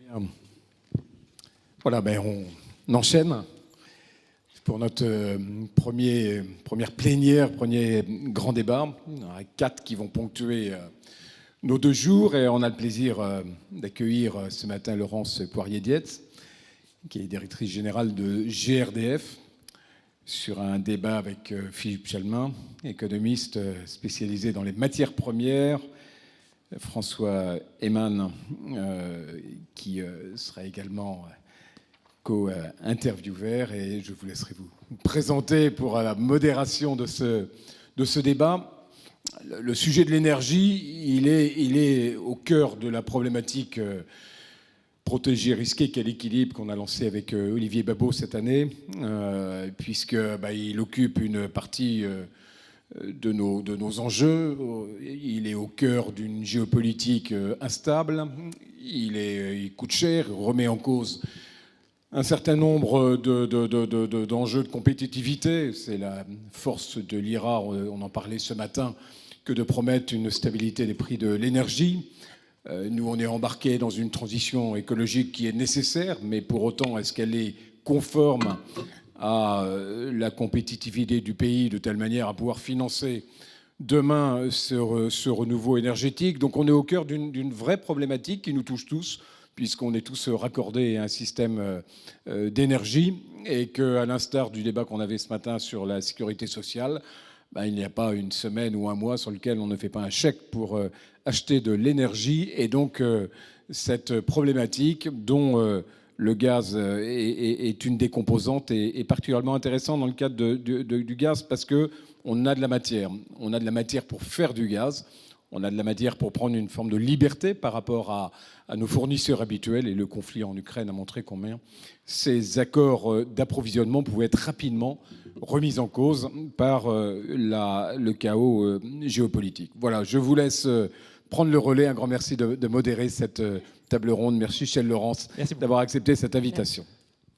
Bien. Voilà, on enchaîne pour notre première plénière, premier grand débat. Il y en a 4 qui vont ponctuer nos 2 jours et on a le plaisir d'accueillir ce matin Laurence Poirier-Dietz, qui est directrice générale de GRDF, sur un débat avec Philippe Chalmin, économiste spécialisé dans les matières premières, François Heyman, qui sera également co-intervieweur, et je vous laisserai vous présenter pour la modération de ce débat. Le sujet de l'énergie, il est au cœur de la problématique protéger, risquer, quel équilibre qu'on a lancé avec Olivier Babot cette année, puisqu'il occupe une partie de nos enjeux. Il est au cœur d'une géopolitique instable. Il coûte cher, il remet en cause un certain nombre d'enjeux de compétitivité. C'est la force de l'IRA, on en parlait ce matin, que de promettre une stabilité des prix de l'énergie. Nous, on est embarqués dans une transition écologique qui est nécessaire, mais pour autant, est-ce qu'elle est conforme à la compétitivité du pays de telle manière à pouvoir financer demain ce renouveau énergétique? Donc on est au cœur d'une vraie problématique qui nous touche tous, puisqu'on est tous raccordés à un système d'énergie, et qu'à l'instar du débat qu'on avait ce matin sur la sécurité sociale, il n'y a pas une semaine ou un mois sur lequel on ne fait pas un chèque pour acheter de l'énergie. Et donc cette problématique dont le gaz est une des composantes est particulièrement intéressante dans le cadre du gaz, parce qu'on a de la matière. On a de la matière pour faire du gaz. On a de la matière pour prendre une forme de liberté par rapport à nos fournisseurs habituels. Et le conflit en Ukraine a montré combien ces accords d'approvisionnement pouvaient être rapidement remis en cause par le chaos géopolitique. Voilà, je vous laisse prendre le relais. Un grand merci de modérer cette table ronde. Merci, chère Laurence, d'avoir accepté cette invitation. Merci.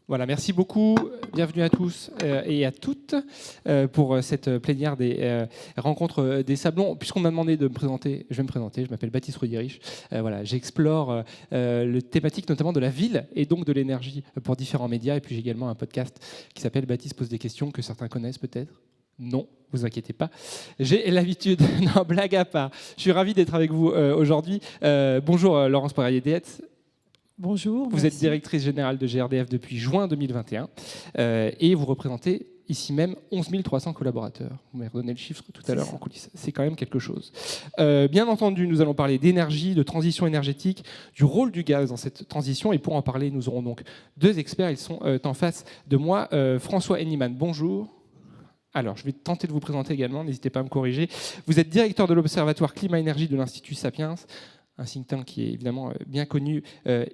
Voilà, merci beaucoup. Bienvenue à tous et à toutes pour cette plénière des rencontres des Sablons. Puisqu'on m'a demandé de me présenter, je vais me présenter. Je m'appelle Baptiste Rudy-Rich. Voilà, j'explore le thématique notamment de la ville et donc de l'énergie pour différents médias. Et puis j'ai également un podcast qui s'appelle Baptiste pose des questions, que certains connaissent peut-être. Non, vous inquiétez pas. J'ai l'habitude, non, blague à part. Je suis ravi d'être avec vous aujourd'hui. Bonjour Laurence Poirier-Dietz. Bonjour. Vous êtes directrice générale de GRDF depuis juin 2021 et vous représentez ici même 11 300 collaborateurs. Vous m'avez redonné le chiffre tout à l'heure en coulisses. C'est quand même quelque chose. Bien entendu, nous allons parler d'énergie, de transition énergétique, du rôle du gaz dans cette transition. Et pour en parler, nous aurons donc 2 experts. Ils sont en face de moi. François Heyman, bonjour. Alors, je vais tenter de vous présenter également, n'hésitez pas à me corriger. Vous êtes directeur de l'Observatoire Climat-Énergie de l'Institut Sapiens, un think tank qui est évidemment bien connu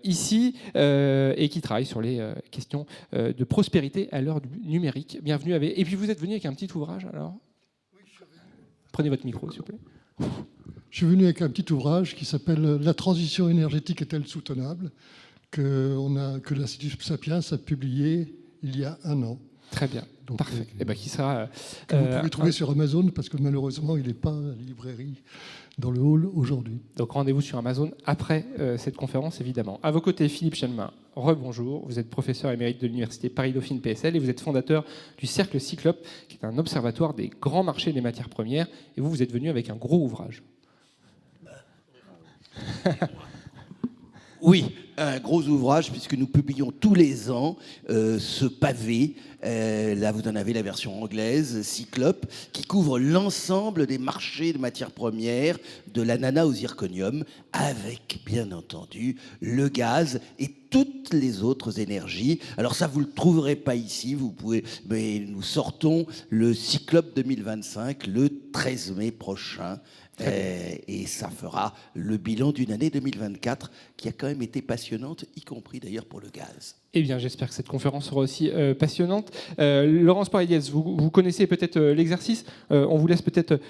ici et qui travaille sur les questions de prospérité à l'heure du numérique. Bienvenue. Et puis vous êtes venu avec un petit ouvrage, alors ? Oui, je suis venu. Prenez votre micro, s'il vous plaît. Je suis venu avec un petit ouvrage qui s'appelle « La transition énergétique est-elle soutenable ?», que l'Institut Sapiens a publié il y a 1 an. Très bien. Donc, parfait. Qui sera, que vous pouvez trouver sur Amazon, parce que malheureusement, il n'est pas à la librairie dans le hall aujourd'hui. Donc rendez-vous sur Amazon après cette conférence, évidemment. À vos côtés, Philippe Chalmin. Rebonjour. Vous êtes professeur émérite de l'Université Paris-Dauphine PSL et vous êtes fondateur du Cercle Cyclope, qui est un observatoire des grands marchés des matières premières. Et vous êtes venu avec un gros ouvrage. Oui, un gros ouvrage, puisque nous publions tous les ans ce pavé. Là, vous en avez la version anglaise, Cyclope, qui couvre l'ensemble des marchés de matières premières, de l'ananas au zirconium, avec, bien entendu, le gaz et toutes les autres énergies. Alors ça, vous ne le trouverez pas ici, mais nous sortons le Cyclope 2025 le 13 mai prochain. Et ça fera le bilan d'une année 2024 qui a quand même été passionnante, y compris d'ailleurs pour le gaz. Eh bien, j'espère que cette conférence sera aussi passionnante. Laurence Poirier-Dietz, vous connaissez peut-être l'exercice. On vous laisse peut-être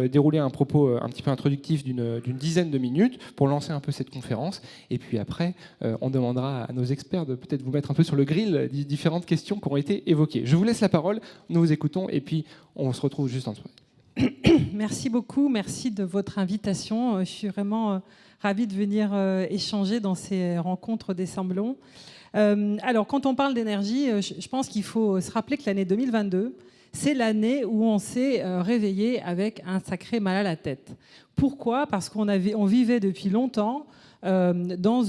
dérouler un propos un petit peu introductif d'une dizaine de minutes pour lancer un peu cette conférence. Et puis après, on demandera à nos experts de peut-être vous mettre un peu sur le grill des différentes questions qui ont été évoquées. Je vous laisse la parole, nous vous écoutons et puis on se retrouve juste en dessous. Merci beaucoup, merci de votre invitation. Je suis vraiment ravie de venir échanger dans ces rencontres des Semblons. Alors, quand on parle d'énergie, je pense qu'il faut se rappeler que l'année 2022, c'est l'année où on s'est réveillé avec un sacré mal à la tête. Pourquoi ? Parce qu'on vivait depuis longtemps dans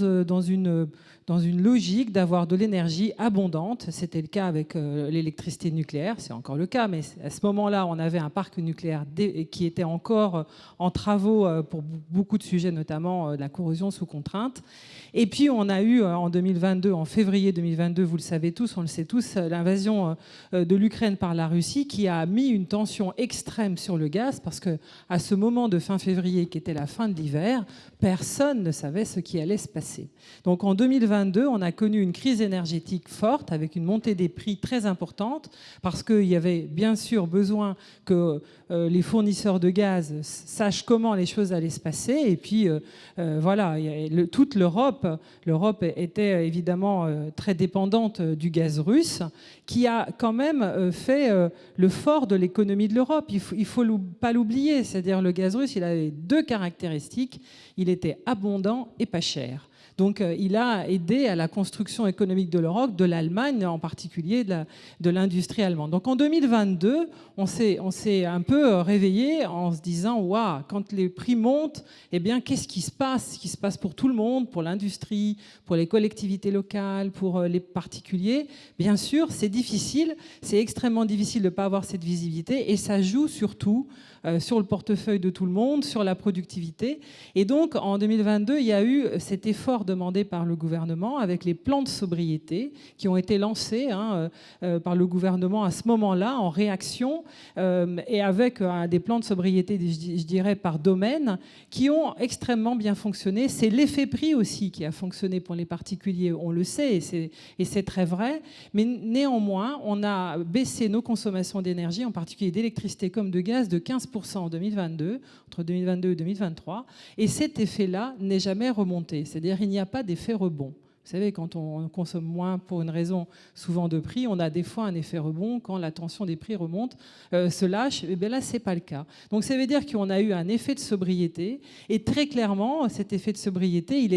une logique d'avoir de l'énergie abondante. C'était le cas avec l'électricité nucléaire, c'est encore le cas, mais à ce moment-là, on avait un parc nucléaire qui était encore en travaux pour beaucoup de sujets, notamment la corrosion sous contrainte. Et puis, on a eu en 2022, en février 2022, vous le savez tous, on le sait tous, l'invasion de l'Ukraine par la Russie qui a mis une tension extrême sur le gaz parce qu'à ce moment de fin février, qui était la fin de l'hiver, personne ne savait ce qui allait se passer. Donc en 2022, on a connu une crise énergétique forte avec une montée des prix très importante parce qu'il y avait bien sûr besoin que les fournisseurs de gaz sachent comment les choses allaient se passer. Et puis voilà, toute l'Europe était évidemment très dépendante du gaz russe qui a quand même fait le fort de l'économie de l'Europe. Il ne faut pas l'oublier, c'est-à-dire le gaz russe, il avait deux caractéristiques. Il était abondant et pas cher. Donc il a aidé à la construction économique de l'Europe, de l'Allemagne en particulier, de l'industrie allemande. Donc en 2022, on s'est un peu réveillé en se disant « Waouh, quand les prix montent, eh bien qu'est-ce qui se passe ? Ce qui se passe pour tout le monde, pour l'industrie, pour les collectivités locales, pour les particuliers. Bien sûr, c'est difficile, c'est extrêmement difficile de ne pas avoir cette visibilité et ça joue surtout sur le portefeuille de tout le monde, sur la productivité. Et donc, en 2022, il y a eu cet effort demandé par le gouvernement avec les plans de sobriété qui ont été lancés par le gouvernement à ce moment-là, en réaction, et avec des plans de sobriété, je dirais, par domaine, qui ont extrêmement bien fonctionné. C'est l'effet prix aussi qui a fonctionné pour les particuliers, on le sait, et c'est très vrai. Mais néanmoins, on a baissé nos consommations d'énergie, en particulier d'électricité comme de gaz, de 15% en 2022, entre 2022 et 2023, et cet effet-là n'est jamais remonté. C'est-à-dire qu'il n'y a pas d'effet rebond. Vous savez, quand on consomme moins pour une raison souvent de prix, on a des fois un effet rebond quand la tension des prix remonte, se lâche. Et bien là, ce n'est pas le cas. Donc ça veut dire qu'on a eu un effet de sobriété. Et très clairement, cet effet de sobriété, il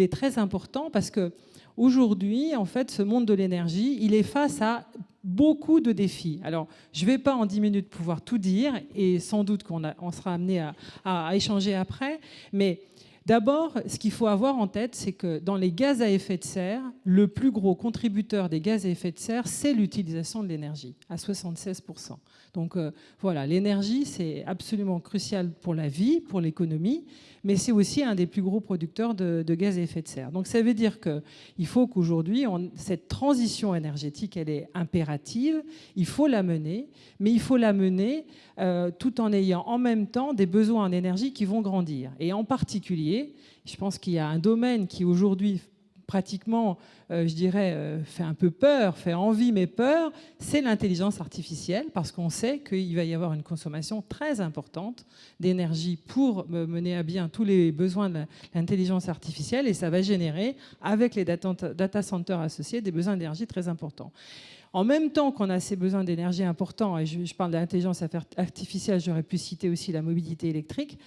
est très important parce que aujourd'hui, en fait, ce monde de l'énergie, il est face à beaucoup de défis. Alors, je ne vais pas en 10 minutes pouvoir tout dire, et sans doute qu'on sera amené à échanger après, mais d'abord, ce qu'il faut avoir en tête, c'est que dans les gaz à effet de serre, le plus gros contributeur des gaz à effet de serre, c'est l'utilisation de l'énergie, à 76%. Donc voilà, l'énergie, c'est absolument crucial pour la vie, pour l'économie, mais c'est aussi un des plus gros producteurs de gaz à effet de serre. Donc ça veut dire qu'il faut qu'aujourd'hui, cette transition énergétique, elle est impérative, il faut la mener, mais il faut la mener tout en ayant en même temps des besoins en énergie qui vont grandir. Et en particulier, je pense qu'il y a un domaine qui aujourd'hui pratiquement, je dirais, fait un peu peur, fait envie mais peur, c'est l'intelligence artificielle, parce qu'on sait qu'il va y avoir une consommation très importante d'énergie pour mener à bien tous les besoins de l'intelligence artificielle, et ça va générer, avec les data centers associés, des besoins d'énergie très importants. En même temps qu'on a ces besoins d'énergie importants, et je parle de l'intelligence artificielle, j'aurais pu citer aussi la mobilité électrique,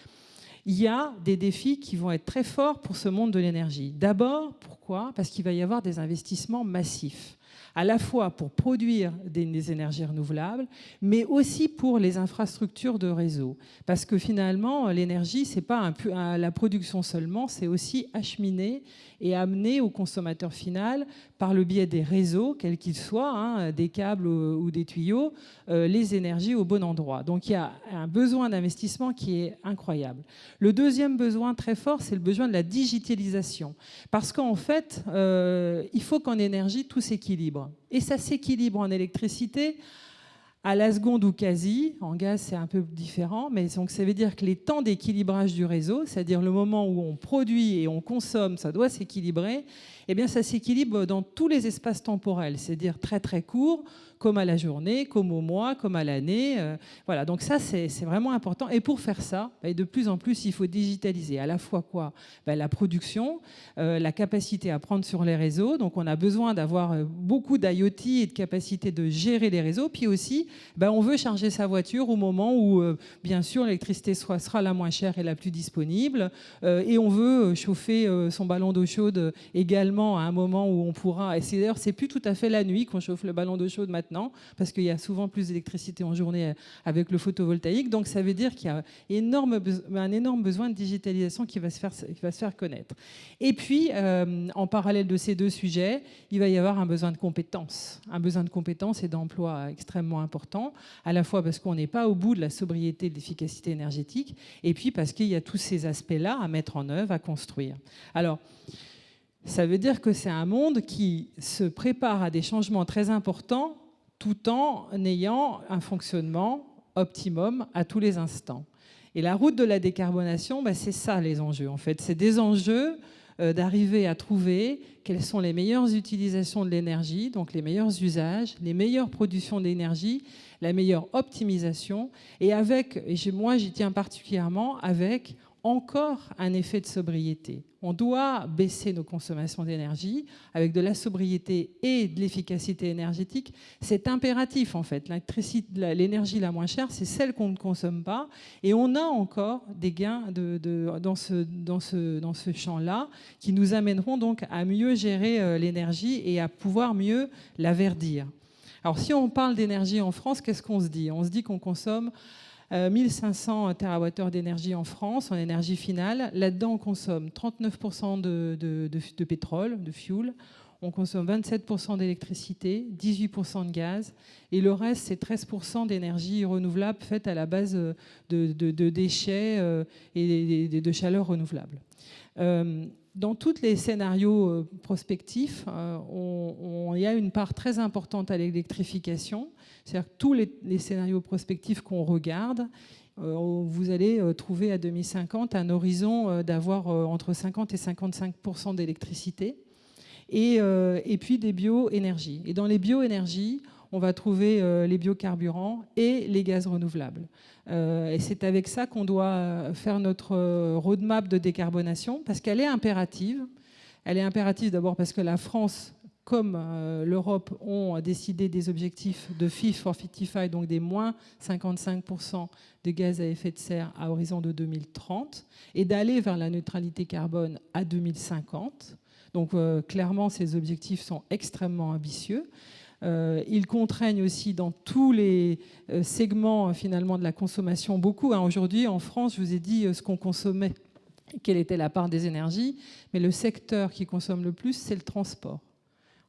il y a des défis qui vont être très forts pour ce monde de l'énergie. D'abord, pourquoi ? Parce qu'il va y avoir des investissements massifs, à la fois pour produire des énergies renouvelables, mais aussi pour les infrastructures de réseau. Parce que finalement, l'énergie, ce n'est pas la production seulement, c'est aussi acheminer et amener au consommateur final, par le biais des réseaux, quels qu'ils soient, des câbles ou des tuyaux, les énergies au bon endroit. Donc il y a un besoin d'investissement qui est incroyable. Le deuxième besoin très fort, c'est le besoin de la digitalisation. Parce qu'en fait, il faut qu'en énergie, tout s'équilibre. Et ça s'équilibre en électricité à la seconde ou quasi. En gaz, c'est un peu différent, mais donc ça veut dire que les temps d'équilibrage du réseau, c'est-à-dire le moment où on produit et on consomme, ça doit s'équilibrer, eh bien ça s'équilibre dans tous les espaces temporels, c'est-à-dire très très court, comme à la journée, comme au mois, comme à l'année. Voilà, donc ça, c'est vraiment important. Et pour faire ça, de plus en plus, il faut digitaliser à la fois quoi ? La production, la capacité à prendre sur les réseaux. Donc on a besoin d'avoir beaucoup d'IoT et de capacité de gérer les réseaux, puis aussi on veut charger sa voiture au moment où, bien sûr, l'électricité sera la moins chère et la plus disponible. Et on veut chauffer son ballon d'eau chaude également à un moment où on pourra. Et d'ailleurs, c'est plus tout à fait la nuit qu'on chauffe le ballon d'eau chaude maintenant, parce qu'il y a souvent plus d'électricité en journée avec le photovoltaïque. Donc ça veut dire qu'il y a un énorme besoin de digitalisation qui va se faire connaître. Et puis, en parallèle de ces deux sujets, il va y avoir un besoin de compétences et d'emploi extrêmement important, à la fois parce qu'on n'est pas au bout de la sobriété et de l'efficacité énergétique, et puis parce qu'il y a tous ces aspects-là à mettre en œuvre, à construire. Alors, ça veut dire que c'est un monde qui se prépare à des changements très importants tout en ayant un fonctionnement optimum à tous les instants. Et la route de la décarbonation, c'est ça les enjeux en fait. C'est des enjeux d'arriver à trouver quelles sont les meilleures utilisations de l'énergie, donc les meilleurs usages, les meilleures productions d'énergie, la meilleure optimisation, et moi j'y tiens particulièrement, avec encore un effet de sobriété. On doit baisser nos consommations d'énergie avec de la sobriété et de l'efficacité énergétique. C'est impératif en fait. L'énergie la moins chère, c'est celle qu'on ne consomme pas. Et on a encore des gains dans ce champ-là qui nous amèneront donc à mieux gérer l'énergie et à pouvoir mieux la verdir. Alors si on parle d'énergie en France, qu'est-ce qu'on se dit ? On se dit qu'on consomme 1500 TWh d'énergie en France, en énergie finale. Là-dedans, on consomme 39% de pétrole, de fuel. On consomme 27% d'électricité, 18% de gaz. Et le reste, c'est 13% d'énergie renouvelable faite à la base de déchets et de chaleur renouvelable. Dans tous les scénarios prospectifs, il y a une part très importante à l'électrification. C'est-à-dire que tous les scénarios prospectifs qu'on regarde, vous allez trouver à 2050 un horizon d'avoir entre 50 et 55% d'électricité et puis des bioénergies. Et dans les bioénergies, on va trouver les biocarburants et les gaz renouvelables. Et c'est avec ça qu'on doit faire notre roadmap de décarbonation, parce qu'elle est impérative. Elle est impérative d'abord parce que la France, comme l'Europe, ont décidé des objectifs de Fit for 55, donc des moins 55% de gaz à effet de serre à horizon de 2030, et d'aller vers la neutralité carbone à 2050. Donc clairement, ces objectifs sont extrêmement ambitieux. Ils contraignent aussi dans tous les segments finalement de la consommation beaucoup. Aujourd'hui, en France, je vous ai dit ce qu'on consommait, quelle était la part des énergies, mais le secteur qui consomme le plus, c'est le transport.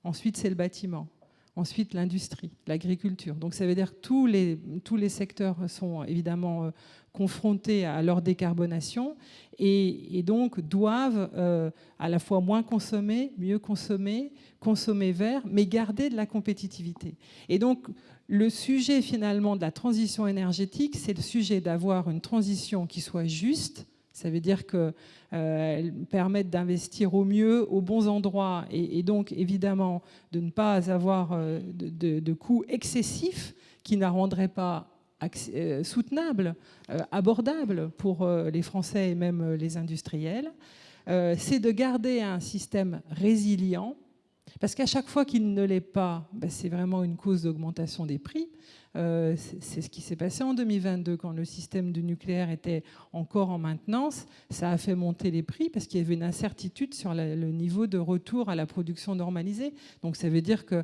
Ensuite, c'est le bâtiment. Ensuite, l'industrie, l'agriculture. Donc ça veut dire que tous les secteurs sont évidemment confrontés à leur décarbonation et donc doivent à la fois moins consommer, mieux consommer, consommer vert, mais garder de la compétitivité. Et donc le sujet finalement de la transition énergétique, c'est le sujet d'avoir une transition qui soit juste. Ça veut dire qu'elles permettent d'investir au mieux, aux bons endroits, et donc évidemment de ne pas avoir de coûts excessifs qui ne la rendraient pas soutenable, abordable pour les Français et même les industriels. C'est de garder un système résilient, parce qu'à chaque fois qu'il ne l'est pas, c'est vraiment une cause d'augmentation des prix. C'est ce qui s'est passé en 2022 quand le système du nucléaire était encore en maintenance. Ça a fait monter les prix parce qu'il y avait une incertitude sur le niveau de retour à la production normalisée. Donc ça veut dire que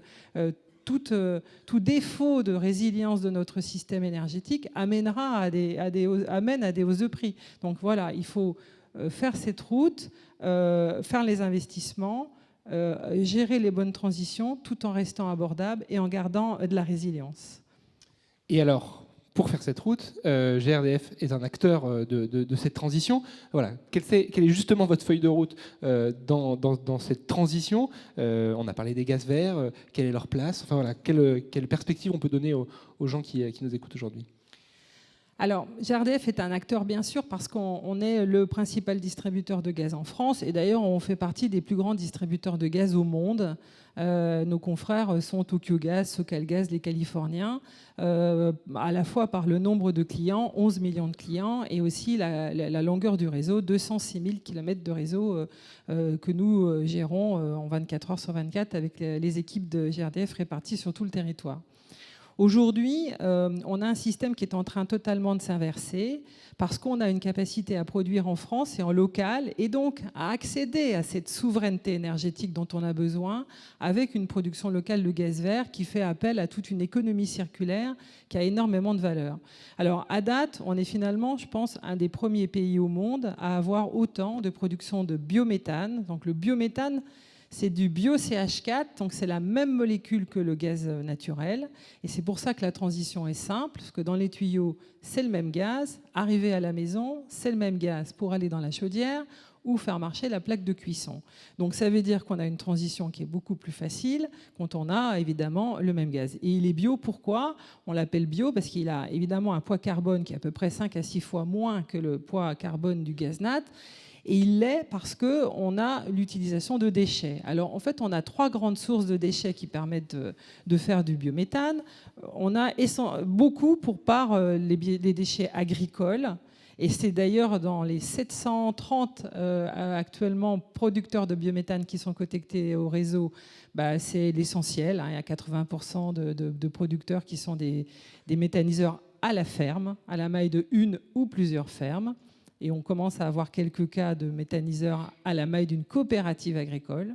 tout défaut de résilience de notre système énergétique amène à des hausses de prix. Donc voilà, il faut faire cette route, faire les investissements, gérer les bonnes transitions tout en restant abordable et en gardant de la résilience. Et alors, pour faire cette route, GRDF est un acteur de cette transition. Voilà. Quelle est justement votre feuille de route dans cette transition ? On a parlé des gaz verts, quelle est leur place ? Enfin, voilà, quelle perspective on peut donner aux gens qui nous écoutent aujourd'hui ? Alors, GRDF est un acteur, bien sûr, parce qu'on est le principal distributeur de gaz en France. Et d'ailleurs, on fait partie des plus grands distributeurs de gaz au monde. Nos confrères sont Tokyo Gas, SoCalGas, les Californiens, à la fois par le nombre de clients, 11 millions de clients, et aussi la longueur du réseau, 206 000 km de réseau que nous gérons en 24 heures sur 24 avec les équipes de GRDF réparties sur tout le territoire. Aujourd'hui, on a un système qui est en train totalement de s'inverser parce qu'on a une capacité à produire en France et en local et donc à accéder à cette souveraineté énergétique dont on a besoin avec une production locale de gaz vert qui fait appel à toute une économie circulaire qui a énormément de valeur. Alors à date, on est finalement, je pense, un des premiers pays au monde à avoir autant de production de biométhane. Donc le biométhane, c'est du bio-CH4, donc c'est la même molécule que le gaz naturel. Et c'est pour ça que la transition est simple, parce que dans les tuyaux, c'est le même gaz. Arrivé à la maison, c'est le même gaz pour aller dans la chaudière ou faire marcher la plaque de cuisson. Donc ça veut dire qu'on a une transition qui est beaucoup plus facile quand on a évidemment le même gaz. Et il est bio, pourquoi? On l'appelle bio parce qu'il a évidemment un poids carbone qui est à peu près 5 à 6 fois moins que le poids carbone du gaz nat. Et il l'est parce qu'on a l'utilisation de déchets. Alors en fait, on a 3 grandes sources de déchets qui permettent de faire du biométhane. On a beaucoup pour part les déchets agricoles. Et c'est d'ailleurs dans les 730 actuellement producteurs de biométhane qui sont connectés au réseau, c'est l'essentiel. Il y a 80% de producteurs qui sont des méthaniseurs à la ferme, à la maille de une ou plusieurs fermes. Et on commence à avoir quelques cas de méthaniseurs à la maille d'une coopérative agricole.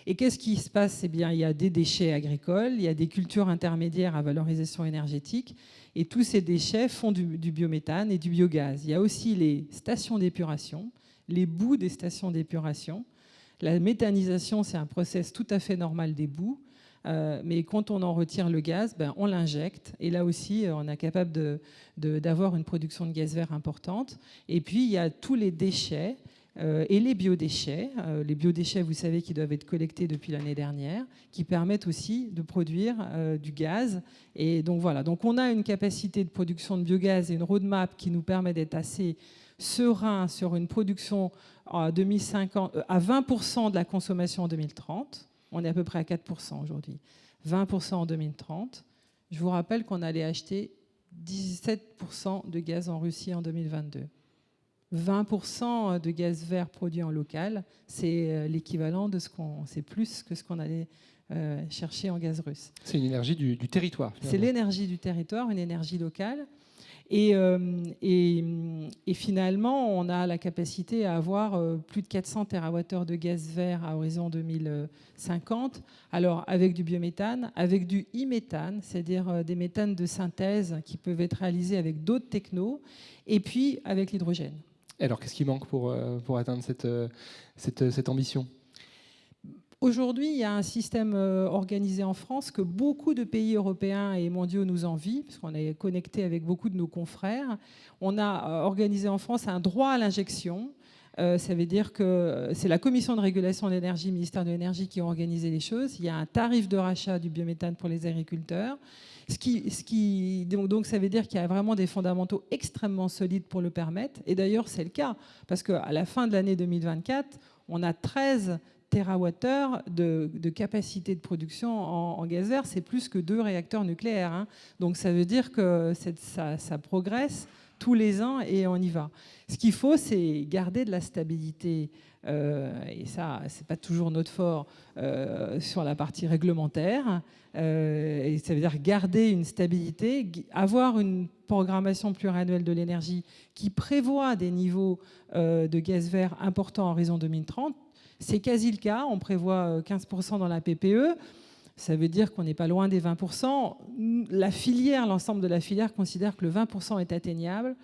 Et qu'est-ce qui se passe? Eh bien, il y a des déchets agricoles, il y a des cultures intermédiaires à valorisation énergétique, et tous ces déchets font du biométhane et du biogaz. Il y a aussi les stations d'épuration, les boues des stations d'épuration. La méthanisation, c'est un process tout à fait normal des boues. Mais quand on en retire le gaz, on l'injecte. Et là aussi, on est capable d'avoir une production de gaz vert importante. Et puis, il y a tous les déchets et les biodéchets. Les biodéchets, vous savez, qui doivent être collectés depuis l'année dernière, qui permettent aussi de produire du gaz. Et donc, voilà. Donc, on a une capacité de production de biogaz et une roadmap qui nous permet d'être assez serein sur une production à 2050, à 20% de la consommation en 2030. On est à peu près à 4% aujourd'hui. 20% en 2030. Je vous rappelle qu'on allait acheter 17% de gaz en Russie en 2022. 20% de gaz vert produit en local, c'est l'équivalent de c'est plus que ce qu'on allait chercher en gaz russe. C'est une énergie du territoire. C'est l'énergie du territoire, une énergie locale. Et finalement, on a la capacité à avoir plus de 400 TWh de gaz vert à horizon 2050. Alors, avec du biométhane, avec du e-méthane, c'est-à-dire des méthanes de synthèse qui peuvent être réalisés avec d'autres technos, et puis avec l'hydrogène. Alors, qu'est-ce qui manque pour atteindre cette ambition ? Aujourd'hui, il y a un système organisé en France que beaucoup de pays européens et mondiaux nous envient, parce qu'on est connecté avec beaucoup de nos confrères. On a organisé en France un droit à l'injection. Ça veut dire que c'est la Commission de régulation de l'énergie, ministère de l'énergie, qui ont organisé les choses. Il y a un tarif de rachat du biométhane pour les agriculteurs. Donc ça veut dire qu'il y a vraiment des fondamentaux extrêmement solides pour le permettre. Et d'ailleurs, c'est le cas, parce qu'à la fin de l'année 2024, on a 13 TWh de capacité de production en gaz vert, c'est plus que 2 réacteurs nucléaires. Hein. Donc ça veut dire que ça progresse tous les ans et on y va. Ce qu'il faut, c'est garder de la stabilité, et ça, c'est pas toujours notre fort sur la partie réglementaire. Et ça veut dire garder une stabilité, avoir une programmation pluriannuelle de l'énergie qui prévoit des niveaux de gaz vert importants à horizon 2030. C'est quasi le cas, on prévoit 15% dans la PPE, ça veut dire qu'on n'est pas loin des 20%. La filière, l'ensemble de la filière considère que le 20% est atteignable.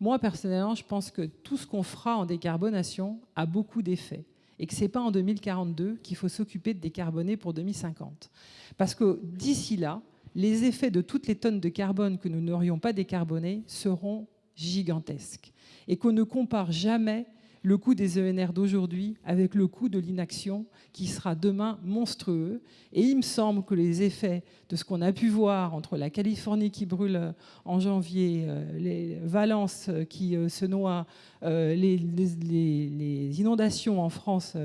Moi, personnellement, je pense que tout ce qu'on fera en décarbonation a beaucoup d'effets et que ce n'est pas en 2042 qu'il faut s'occuper de décarboner pour 2050. Parce que d'ici là, les effets de toutes les tonnes de carbone que nous n'aurions pas décarbonées seront gigantesques et qu'on ne compare jamais le coût des ENR d'aujourd'hui avec le coût de l'inaction qui sera demain monstrueux. Et il me semble que les effets de ce qu'on a pu voir entre la Californie qui brûle en janvier, les Valence qui se noie, les inondations en France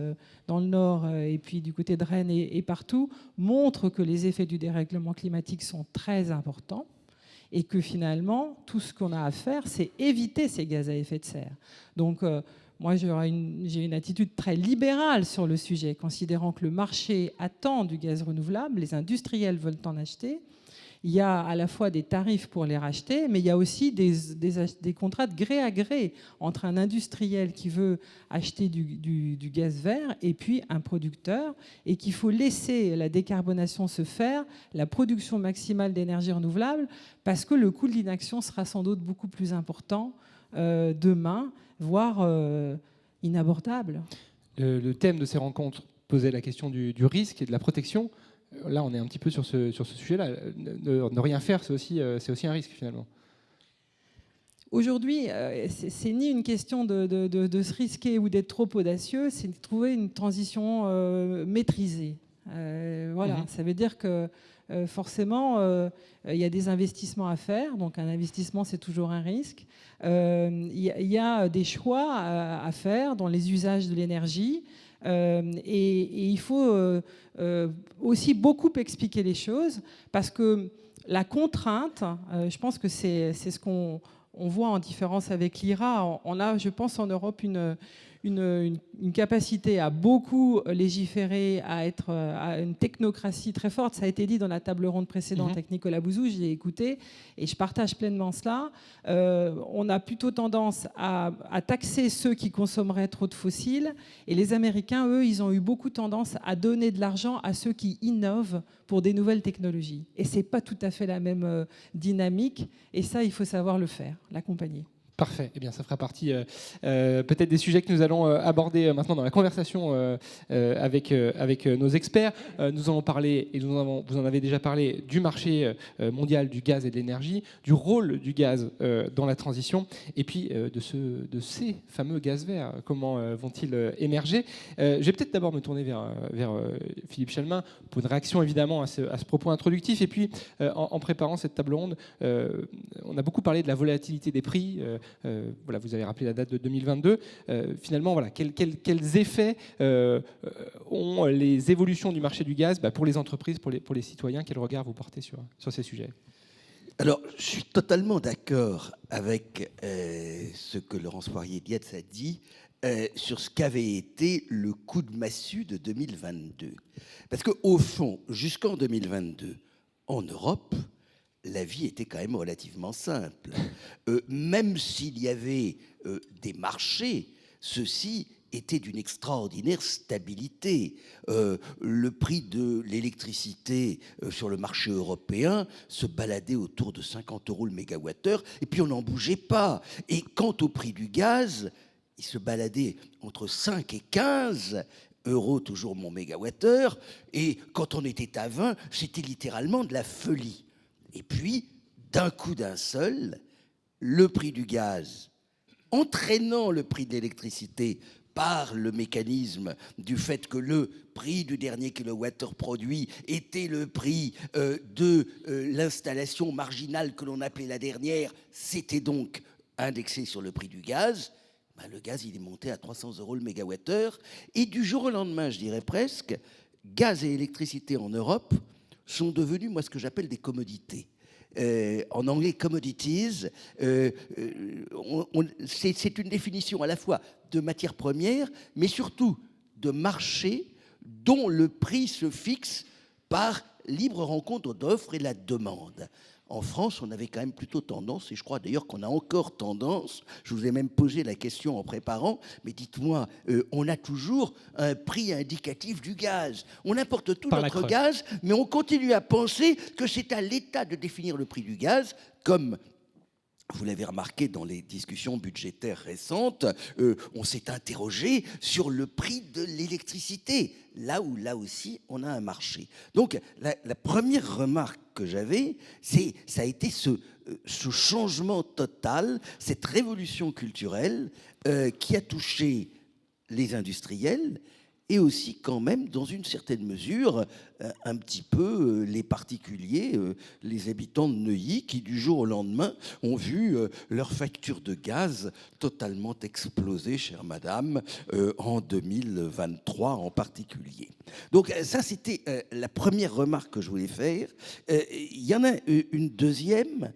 dans le nord et puis du côté de Rennes et partout, montrent que les effets du dérèglement climatique sont très importants. Et que finalement, tout ce qu'on a à faire, c'est éviter ces gaz à effet de serre. Donc, moi, j'ai une attitude très libérale sur le sujet, considérant que le marché attend du gaz renouvelable, les industriels veulent en acheter. il y a à la fois des tarifs pour les racheter, mais il y a aussi des contrats de gré à gré entre un industriel qui veut acheter du gaz vert et puis un producteur, et qu'il faut laisser la décarbonation se faire, la production maximale d'énergie renouvelable, parce que le coût de l'inaction sera sans doute beaucoup plus important demain, voire inabordable. Le thème de ces rencontres posait la question du risque et de la protection. Là, on est un petit peu sur ce sujet-là. Ne rien faire, c'est aussi un risque, finalement. Aujourd'hui, c'est ni une question de se risquer ou d'être trop audacieux, c'est de trouver une transition maîtrisée. Voilà, ça veut dire que forcément, il y a des investissements à faire. Donc un investissement, c'est toujours un risque. Il y a des choix à faire dans les usages de l'énergie. Et il faut aussi beaucoup expliquer les choses, parce que la contrainte, je pense que c'est ce qu'on voit en différence avec l'IRA. On a, je pense, en Europe une capacité à beaucoup légiférer, à être à une technocratie très forte. Ça a été dit dans la table ronde précédente avec Nicolas Bouzou, j'ai écouté et je partage pleinement cela. On a plutôt tendance à taxer ceux qui consommeraient trop de fossiles, et les Américains, eux, ils ont eu beaucoup tendance à donner de l'argent à ceux qui innovent pour des nouvelles technologies. Et c'est pas tout à fait la même dynamique, et ça, il faut savoir le faire, l'accompagner. Parfait. Eh bien, ça fera partie peut-être des sujets que nous allons aborder maintenant dans la conversation avec nos experts. Nous allons parler, et vous en avez déjà parlé, du marché mondial du gaz et de l'énergie, du rôle du gaz dans la transition, et puis de ces fameux gaz verts. Comment vont-ils émerger? Je vais peut-être d'abord me tourner vers Philippe Chalmin pour une réaction évidemment à ce propos introductif. Et puis, en préparant cette table ronde, on a beaucoup parlé de la volatilité des prix. Voilà, vous avez rappelé la date de 2022. Finalement, voilà, quels effets ont les évolutions du marché du gaz pour les entreprises, pour les citoyens? Quel regard vous portez sur ces sujets? Alors, je suis totalement d'accord avec ce que Laurence Poirier-Dietz a dit sur ce qu'avait été le coup de massue de 2022. Parce qu'au fond, jusqu'en 2022, en Europe, la vie était quand même relativement simple. Même s'il y avait des marchés, ceux-ci étaient d'une extraordinaire stabilité. Le prix de l'électricité sur le marché européen se baladait autour de 50 € le mégawattheure, et puis on n'en bougeait pas. Et quant au prix du gaz, il se baladait entre 5 et 15 € toujours mon mégawattheure, et quand on était à 20, c'était littéralement de la folie. Et puis, d'un coup d'un seul, le prix du gaz, entraînant le prix de l'électricité par le mécanisme du fait que le prix du dernier kilowattheure produit était le prix de l'installation marginale que l'on appelait la dernière, c'était donc indexé sur le prix du gaz. Le gaz, il est monté à 300 € le mégawattheure. Et du jour au lendemain, je dirais presque, gaz et électricité en Europe sont devenus, moi, ce que j'appelle des commodités. En anglais, commodities, c'est une définition à la fois de matière première, mais surtout de marché dont le prix se fixe par libre rencontre d'offres et la demande. En France, on avait quand même plutôt tendance, et je crois d'ailleurs qu'on a encore tendance, je vous ai même posé la question en préparant, mais dites-moi, on a toujours un prix indicatif du gaz. On importe tout notre gaz, mais on continue à penser que c'est à l'État de définir le prix du gaz, comme vous l'avez remarqué dans les discussions budgétaires récentes, on s'est interrogé sur le prix de l'électricité, là où, là aussi, on a un marché. Donc, la première remarque que j'avais, ça a été ce changement total, cette révolution culturelle qui a touché les industriels et aussi quand même, dans une certaine mesure, un petit peu les particuliers, les habitants de Neuilly, qui du jour au lendemain ont vu leur facture de gaz totalement exploser, chère madame, en 2023 en particulier. Donc ça, c'était la première remarque que je voulais faire. Il y en a une deuxième,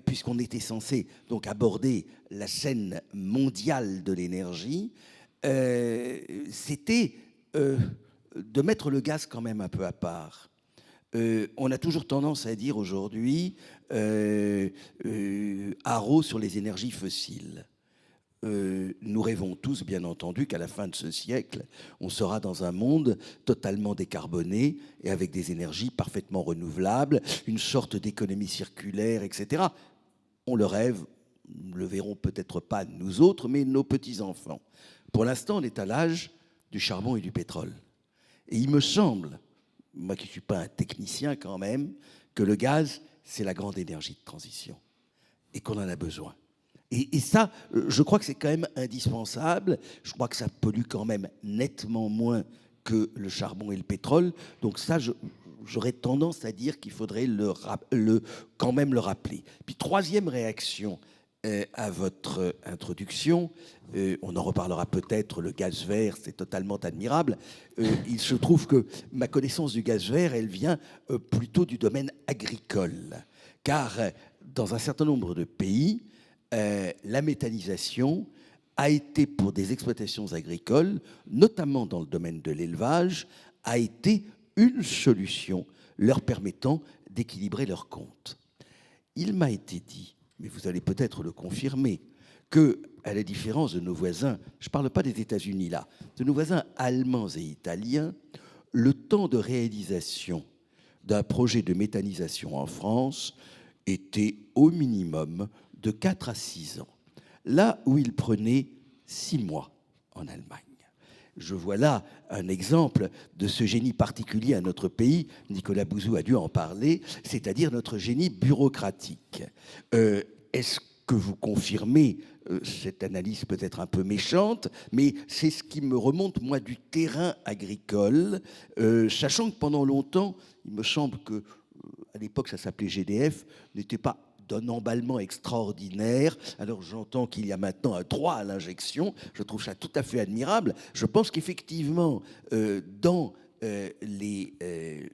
puisqu'on était censé donc aborder la scène mondiale de l'énergie. C'était de mettre le gaz quand même un peu à part. on a toujours tendance à dire aujourd'hui haro sur les énergies fossiles. Nous rêvons tous, bien entendu, qu'à la fin de ce siècle, on sera dans un monde totalement décarboné et avec des énergies parfaitement renouvelables, une sorte d'économie circulaire, etc. On le rêve, nous le verrons peut-être pas nous autres, mais nos petits-enfants. Pour l'instant, on est à l'âge du charbon et du pétrole. Et il me semble, moi qui ne suis pas un technicien quand même, que le gaz, c'est la grande énergie de transition et qu'on en a besoin. Et ça, je crois que c'est quand même indispensable. Je crois que ça pollue quand même nettement moins que le charbon et le pétrole. Donc ça, j'aurais tendance à dire qu'il faudrait quand même le rappeler. Puis troisième réaction à votre introduction, on en reparlera peut-être, le gaz vert, c'est totalement admirable. Il se trouve que ma connaissance du gaz vert, elle vient plutôt du domaine agricole. Car dans un certain nombre de pays, la méthanisation a été, pour des exploitations agricoles, notamment dans le domaine de l'élevage, a été une solution leur permettant d'équilibrer leurs comptes. Il m'a été dit, mais vous allez peut-être le confirmer, que, à la différence de nos voisins, je ne parle pas des États-Unis là, de nos voisins allemands et italiens, le temps de réalisation d'un projet de méthanisation en France était au minimum de 4 à 6 ans, là où il prenait 6 mois en Allemagne. Je vois là un exemple de ce génie particulier à notre pays, Nicolas Bouzou a dû en parler, c'est-à-dire notre génie bureaucratique. Est-ce que vous confirmez cette analyse peut-être un peu méchante, mais c'est ce qui me remonte, moi, du terrain agricole, sachant que pendant longtemps, il me semble que, à l'époque, ça s'appelait GDF, n'était pas d'un emballement extraordinaire. Alors j'entends qu'il y a maintenant un droit à l'injection, je trouve ça tout à fait admirable. Je pense qu'effectivement, dans le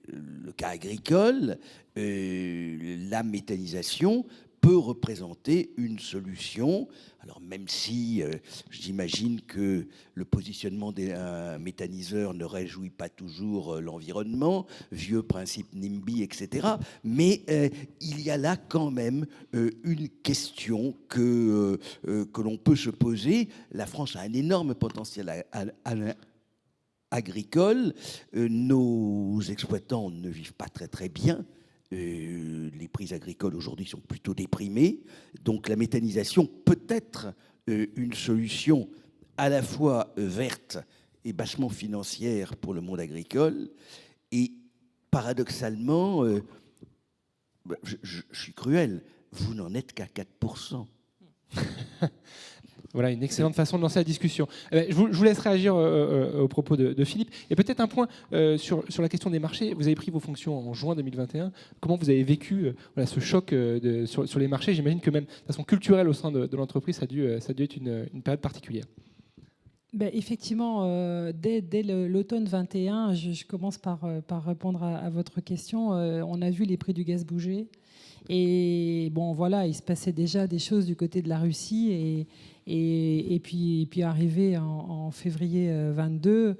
cas agricole, la méthanisation peut représenter une solution. Alors même si j'imagine que le positionnement d'un méthaniseur ne réjouit pas toujours l'environnement, vieux principe NIMBY, etc. Mais il y a là quand même une question que l'on peut se poser. La France a un énorme potentiel agricole. Nos exploitants ne vivent pas très très bien. Les prix agricoles aujourd'hui sont plutôt déprimés. Donc la méthanisation peut être une solution à la fois verte et bassement financière pour le monde agricole. Et paradoxalement, je suis cruel, vous n'en êtes qu'à 4%. Voilà, une excellente façon de lancer la discussion. Je vous laisse réagir aux propos de Philippe. Et peut-être un point sur la question des marchés. Vous avez pris vos fonctions en juin 2021. Comment vous avez vécu ce choc sur les marchés? J'imagine que même de façon culturelle au sein de l'entreprise, ça a dû être une période particulière. Ben, effectivement, dès l'automne 21, je commence par répondre à votre question. On a vu les prix du gaz bouger. Et bon, voilà, il se passait déjà des choses du côté de la Russie. Et puis arrivé en février 22,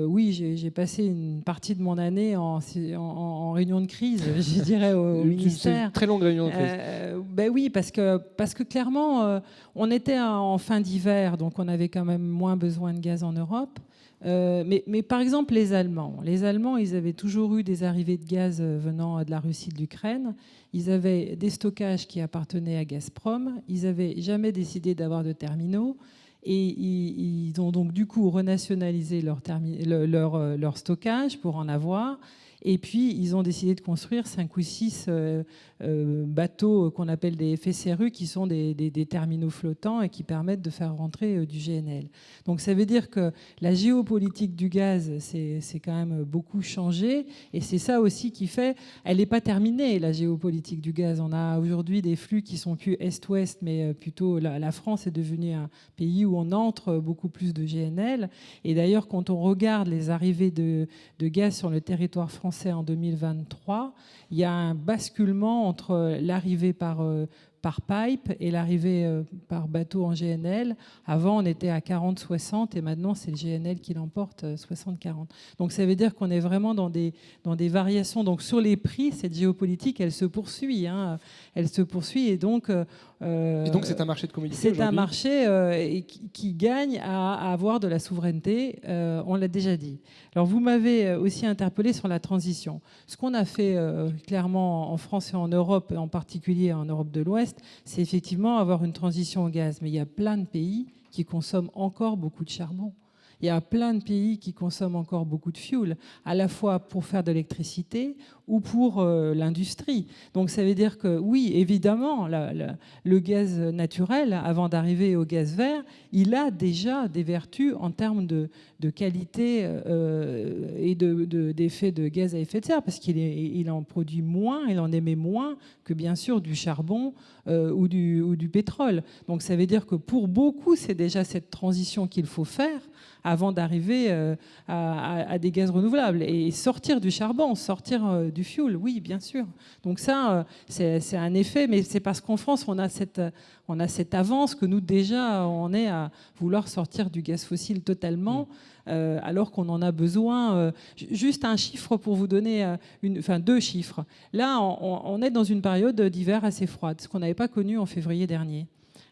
oui, j'ai passé une partie de mon année en réunion de crise, je dirais, au ministère. Une très longue réunion de crise. Ben oui, parce que clairement, on était en fin d'hiver, donc on avait quand même moins besoin de gaz en Europe. Mais par exemple, les Allemands, ils avaient toujours eu des arrivées de gaz venant de la Russie, de l'Ukraine. Ils avaient des stockages qui appartenaient à Gazprom. Ils n'avaient jamais décidé d'avoir de terminaux. Et ils ont donc du coup renationalisé leur stockage pour en avoir. Et puis, ils ont décidé de construire 5 ou 6 bateaux qu'on appelle des FSRU, qui sont des terminaux flottants et qui permettent de faire rentrer du GNL. Donc, ça veut dire que la géopolitique du gaz, c'est quand même beaucoup changé. Et c'est ça aussi qui fait... Elle n'est pas terminée, la géopolitique du gaz. On a aujourd'hui des flux qui sont plus est-ouest, mais plutôt la France est devenue un pays où on entre beaucoup plus de GNL. Et d'ailleurs, quand on regarde les arrivées de gaz sur le territoire français en 2023, il y a un basculement entre l'arrivée par par pipe et l'arrivée par bateau en GNL. Avant, on était à 40-60 et maintenant, c'est le GNL qui l'emporte 60-40. Donc ça veut dire qu'on est vraiment dans des variations. Donc sur les prix, cette géopolitique, elle se poursuit. Elle se poursuit et donc... et donc c'est un marché de commodités c'est aujourd'hui. un marché qui gagne à avoir de la souveraineté, on l'a déjà dit. Alors vous m'avez aussi interpellé sur la transition. Ce qu'on a fait clairement en France et en Europe, et en particulier en Europe de l'Ouest, c'est effectivement avoir une transition au gaz. Mais il y a plein de pays qui consomment encore beaucoup de charbon. Il y a plein de pays qui consomment encore beaucoup de fuel, à la fois pour faire de l'électricité ou pour l'industrie. Donc ça veut dire que oui, évidemment, le gaz naturel, avant d'arriver au gaz vert, il a déjà des vertus en termes de qualité et d'effet de gaz à effet de serre, parce qu'il en produit moins, il en émet moins que bien sûr du charbon ou du pétrole. Donc ça veut dire que pour beaucoup, c'est déjà cette transition qu'il faut faire avant d'arriver à des gaz renouvelables. Et sortir du charbon, sortir du fuel, oui, bien sûr. Donc ça, c'est un effet, mais c'est parce qu'en France, on a cette avance que nous, déjà, on est à vouloir sortir du gaz fossile totalement, alors qu'on en a besoin. Juste un chiffre pour vous donner, deux chiffres. Là, on est dans une période d'hiver assez froide, ce qu'on n'avait pas connu en février dernier.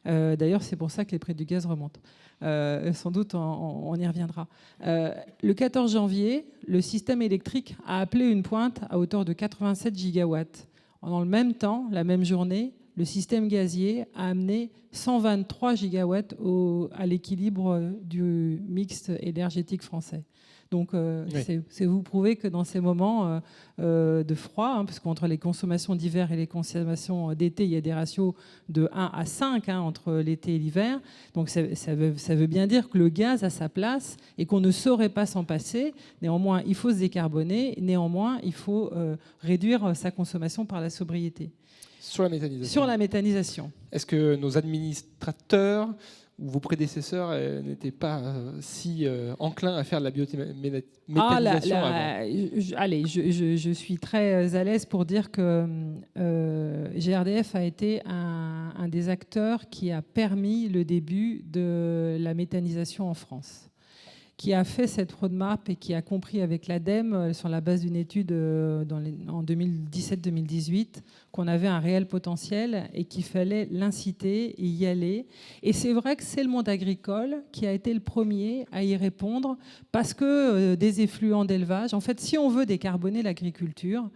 D'ailleurs, c'est pour ça que les prix du gaz remontent. Sans doute, on y reviendra. Le 14 janvier, le système électrique a appelé une pointe à hauteur de 87 gigawatts. Dans le même temps, la même journée, le système gazier a amené 123 gigawatts à l'équilibre du mix énergétique français. Donc, c'est vous prouver que dans ces moments de froid, parce qu'entre les consommations d'hiver et les consommations d'été, il y a des ratios de 1 à 5 entre l'été et l'hiver. Donc, ça veut bien dire que le gaz a sa place et qu'on ne saurait pas s'en passer. Néanmoins, il faut se décarboner. Néanmoins, il faut réduire sa consommation par la sobriété. Sur la méthanisation. Sur la méthanisation. Est-ce que nos administrateurs ou vos prédécesseurs n'étaient pas si enclins à faire de la biométhanisation avant ? Allez, je suis très à l'aise pour dire que GRDF a été un des acteurs qui a permis le début de la méthanisation en France, qui a fait cette roadmap et qui a compris avec l'ADEME, sur la base d'une étude en 2017-2018, qu'on avait un réel potentiel et qu'il fallait l'inciter et y aller. Et c'est vrai que c'est le monde agricole qui a été le premier à y répondre, parce que des effluents d'élevage, en fait, si on veut décarboner l'agriculture,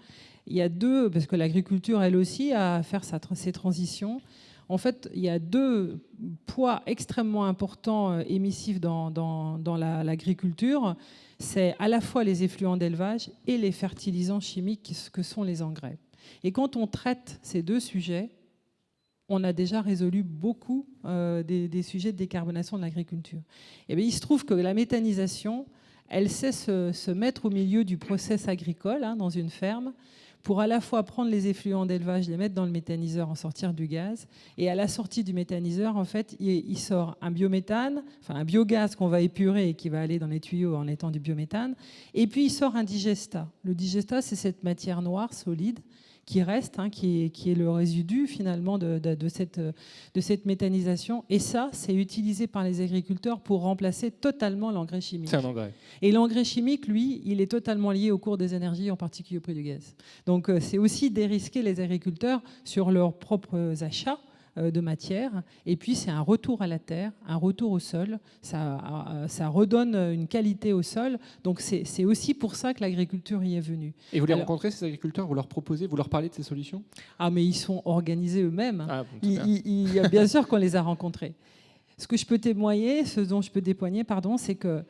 il y a parce que l'agriculture, elle aussi, a à faire ses transitions. En fait, il y a deux poids extrêmement importants émissifs dans l'agriculture. C'est à la fois les effluents d'élevage et les fertilisants chimiques que sont les engrais. Et quand on traite ces deux sujets, on a déjà résolu beaucoup des sujets de décarbonation de l'agriculture. Et bien, il se trouve que la méthanisation, elle sait se mettre au milieu du process agricole dans une ferme, pour à la fois prendre les effluents d'élevage, les mettre dans le méthaniseur, en sortir du gaz. Et à la sortie du méthaniseur, en fait, il sort un biométhane, enfin un biogaz qu'on va épurer et qui va aller dans les tuyaux en étant du biométhane. Et puis il sort un digestat. Le digestat, c'est cette matière noire solide qui reste, qui est le résidu finalement de cette méthanisation. Et ça, c'est utilisé par les agriculteurs pour remplacer totalement l'engrais chimique. C'est un engrais. Et l'engrais chimique, lui, il est totalement lié au cours des énergies, en particulier au prix du gaz. Donc c'est aussi dérisquer les agriculteurs sur leurs propres achats de matière. Et puis c'est un retour à la terre, un retour au sol. Ça redonne une qualité au sol. Donc c'est aussi pour ça que l'agriculture y est venue. Et vous les rencontrez, ces agriculteurs, vous leur proposez, vous leur parlez de ces solutions ? Ah, mais ils sont organisés eux-mêmes. Ah, bon, Bien sûr qu'on les a rencontrés. Ce que je peux témoigner, ce dont je peux témoigner, c'est que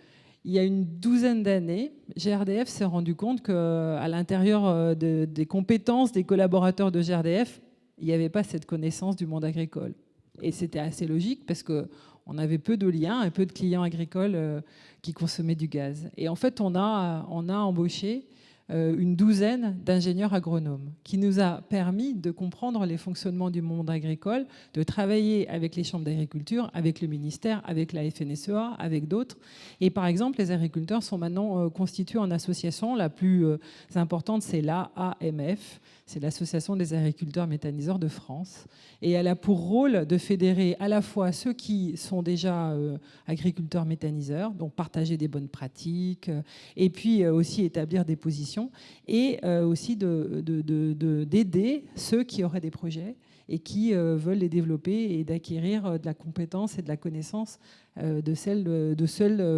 il y a une douzaine d'années, GRDF s'est rendu compte qu'à l'intérieur des compétences des collaborateurs de GRDF, il n'y avait pas cette connaissance du monde agricole. Et c'était assez logique parce qu'on avait peu de liens et peu de clients agricoles qui consommaient du gaz. Et en fait, on a embauché une douzaine d'ingénieurs agronomes qui nous a permis de comprendre les fonctionnements du monde agricole, de travailler avec les chambres d'agriculture, avec le ministère, avec la FNSEA, avec d'autres. Et par exemple, les agriculteurs sont maintenant constitués en association. La plus importante, c'est l'AAMF, c'est l'Association des agriculteurs méthaniseurs de France. Et elle a pour rôle de fédérer à la fois ceux qui sont déjà agriculteurs méthaniseurs, donc partager des bonnes pratiques, et puis aussi établir des positions, et aussi d'aider ceux qui auraient des projets et qui veulent les développer et d'acquérir de la compétence et de la connaissance de celles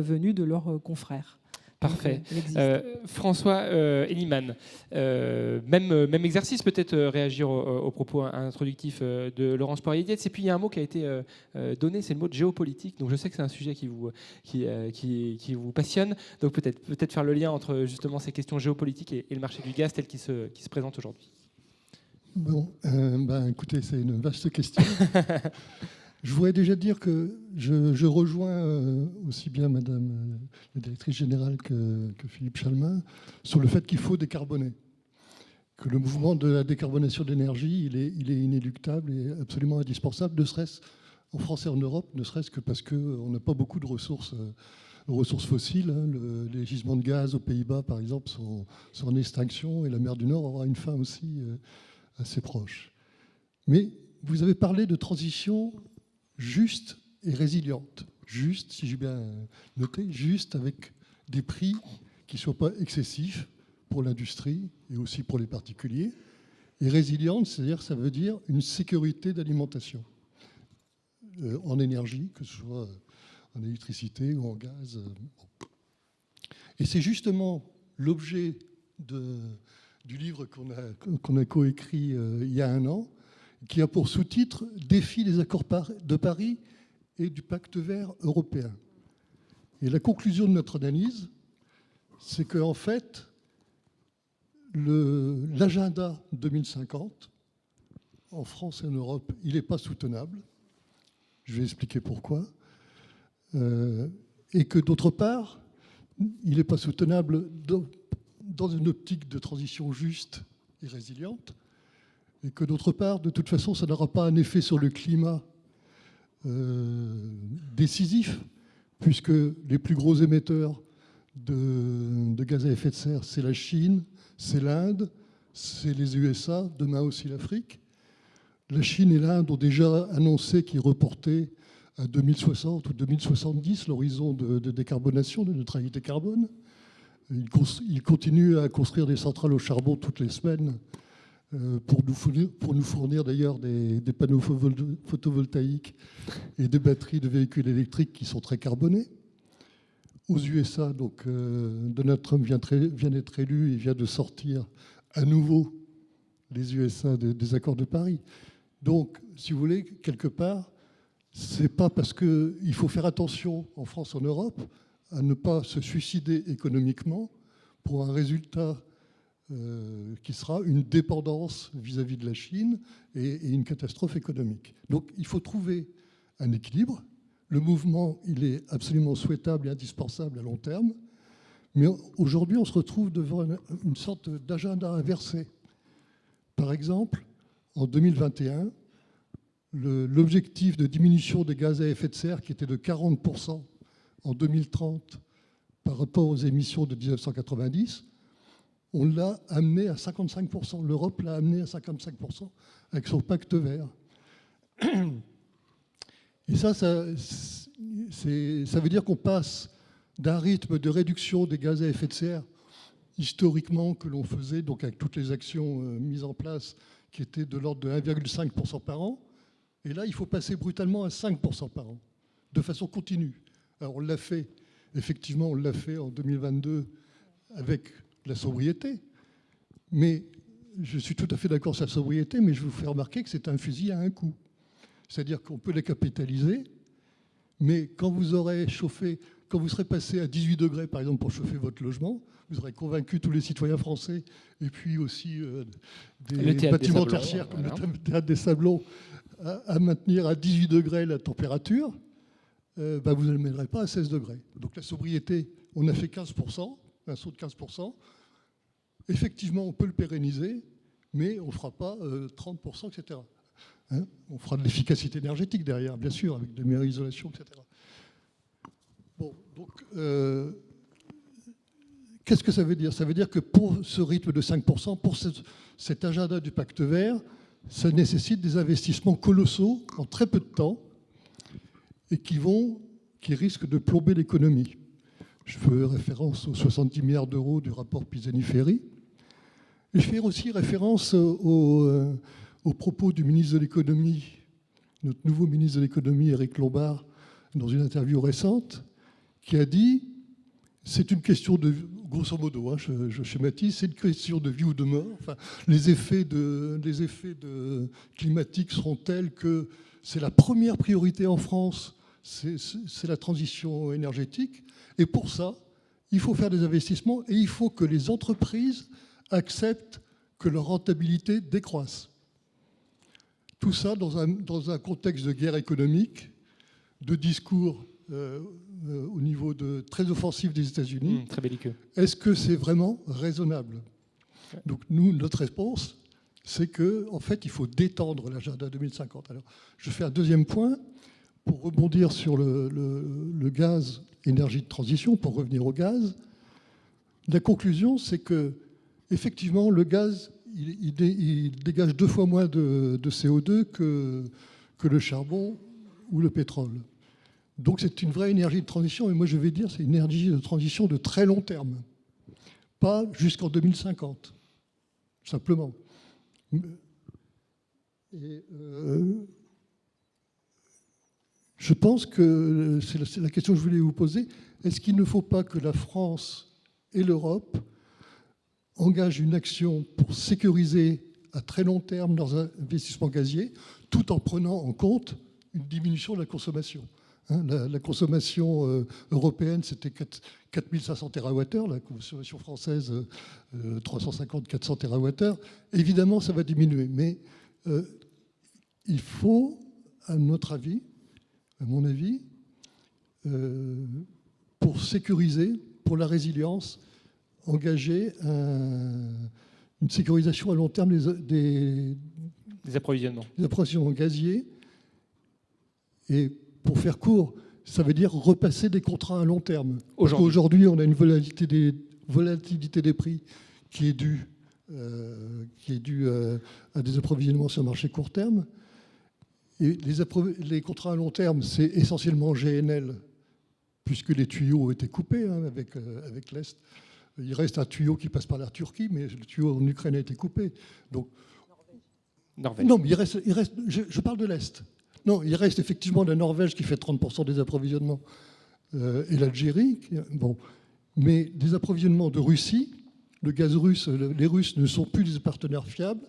venues de leurs confrères. Parfait. François Henneman, même exercice, peut-être réagir au propos introductif de Laurence Poirier-Dietz. Et puis il y a un mot qui a été donné, c'est le mot de géopolitique. Donc je sais que c'est un sujet qui vous passionne. Donc peut-être faire le lien entre justement ces questions géopolitiques et le marché du gaz tel qu'il se présente aujourd'hui. Bon, écoutez, c'est une vaste question. Je voudrais déjà dire que je rejoins aussi bien Madame la directrice générale que Philippe Chalmin sur le fait qu'il faut décarboner. Que le mouvement de la décarbonation de l'énergie, il est inéluctable et absolument indispensable, ne serait-ce en France et en Europe, ne serait-ce que parce qu'on n'a pas beaucoup de ressources fossiles. Hein. Les gisements de gaz aux Pays-Bas, par exemple, sont en extinction et la mer du Nord aura une fin aussi assez proche. Mais vous avez parlé de transition juste et résiliente. Juste, si j'ai bien noté, juste avec des prix qui ne soient pas excessifs pour l'industrie et aussi pour les particuliers. Et résiliente, c'est-à-dire, ça veut dire une sécurité d'alimentation en énergie, que ce soit en électricité ou en gaz. Et c'est justement l'objet du livre qu'on a coécrit il y a un an, qui a pour sous-titre « Défi des accords de Paris et du pacte vert européen ». Et la conclusion de notre analyse, c'est qu'en fait, l'agenda 2050, en France et en Europe, il n'est pas soutenable. Je vais expliquer pourquoi. Et que d'autre part, il n'est pas soutenable dans une optique de transition juste et résiliente, et que d'autre part, de toute façon, ça n'aura pas un effet sur le climat décisif, puisque les plus gros émetteurs de gaz à effet de serre, c'est la Chine, c'est l'Inde, c'est les USA, demain aussi l'Afrique. La Chine et l'Inde ont déjà annoncé qu'ils reportaient à 2060 ou 2070 l'horizon de décarbonation, de neutralité carbone. Ils continuent à construire des centrales au charbon toutes les semaines, pour nous fournir d'ailleurs des panneaux photovoltaïques et des batteries de véhicules électriques qui sont très carbonés. Aux USA, donc, Donald Trump vient d'être élu et vient de sortir à nouveau les USA des accords de Paris. Donc, si vous voulez, quelque part, c'est pas parce qu'il faut faire attention en France, en Europe, à ne pas se suicider économiquement pour un résultat qui sera une dépendance vis-à-vis de la Chine et une catastrophe économique. Donc il faut trouver un équilibre. Le mouvement, il est absolument souhaitable et indispensable à long terme. Mais aujourd'hui, on se retrouve devant une sorte d'agenda inversé. Par exemple, en 2021, l'objectif de diminution des gaz à effet de serre, qui était de 40% en 2030 par rapport aux émissions de 1990, on l'a amené à 55%. L'Europe l'a amené à 55% avec son pacte vert. Et ça veut dire qu'on passe d'un rythme de réduction des gaz à effet de serre historiquement que l'on faisait, donc avec toutes les actions mises en place, qui étaient de l'ordre de 1,5% par an. Et là, il faut passer brutalement à 5% par an, de façon continue. Alors on l'a fait, effectivement, on l'a fait en 2022 avec la sobriété. Mais je suis tout à fait d'accord sur la sobriété, mais je vous fais remarquer que c'est un fusil à un coup. C'est-à-dire qu'on peut les capitaliser, mais quand vous aurez chauffé, quand vous serez passé à 18 degrés, par exemple, pour chauffer votre logement, vous aurez convaincu tous les citoyens français, et puis aussi des bâtiments tertiaires comme le Théâtre des Sablons, à maintenir à 18 degrés la température, vous ne le mènerez pas à 16 degrés. Donc la sobriété, on a fait 15%, un saut de 15%. effectivement, on peut le pérenniser, mais on ne fera pas 30%, etc. Hein, on fera de l'efficacité énergétique derrière, bien sûr, avec de meilleures isolations, etc. Bon, donc, qu'est-ce que ça veut dire? Ça veut dire que pour ce rythme de 5%, pour cet agenda du pacte vert, ça nécessite des investissements colossaux en très peu de temps et qui risquent de plomber l'économie. Je fais référence aux 70 milliards d'euros du rapport Pisani-Ferry. Et je fais aussi référence aux propos du ministre de l'économie, notre nouveau ministre de l'économie, Éric Lombard, dans une interview récente, qui a dit « c'est une question de, grosso modo, hein, je schématise, c'est une question de vie ou de mort. Enfin, les effets climatiques seront tels que c'est la première priorité en France, c'est la transition énergétique. Et pour ça, il faut faire des investissements et il faut que les entreprises acceptent que leur rentabilité décroisse. Tout ça dans un contexte de guerre économique, de discours au niveau très offensif des États-Unis. Très belliqueux. Est-ce que c'est vraiment raisonnable? Donc nous, notre réponse, c'est qu'en fait, il faut détendre l'agenda 2050. Alors, je fais un deuxième point pour rebondir sur le gaz, énergie de transition, pour revenir au gaz. La conclusion, c'est que effectivement, le gaz, il dégage 2 fois moins de CO2 que le charbon ou le pétrole. Donc c'est une vraie énergie de transition, et moi je vais dire c'est une énergie de transition de très long terme, pas jusqu'en 2050, simplement. Et je pense que c'est la question que je voulais vous poser. Est-ce qu'il ne faut pas que la France et l'Europe engagent une action pour sécuriser à très long terme leurs investissements gaziers, tout en prenant en compte une diminution de la consommation? La consommation européenne, c'était 4500 TWh, la consommation française, 350-400 TWh. Évidemment, ça va diminuer, mais il faut, à notre avis, à mon avis, pour sécuriser, pour la résilience, engager une sécurisation à long terme des approvisionnements. Des approvisionnements gaziers. Et pour faire court, ça veut dire repasser des contrats à long terme. Aujourd'hui, on a une volatilité des prix qui est due à des approvisionnements sur le marché court terme. Et les contrats à long terme, c'est essentiellement GNL, puisque les tuyaux ont été coupés avec l'Est. Il reste un tuyau qui passe par la Turquie, mais le tuyau en Ukraine a été coupé. Donc, Norvège. Non, mais il reste je parle de l'Est. Non, il reste effectivement la Norvège qui fait 30% des approvisionnements et l'Algérie. Bon. Mais des approvisionnements de Russie, le gaz russe, les Russes ne sont plus des partenaires fiables.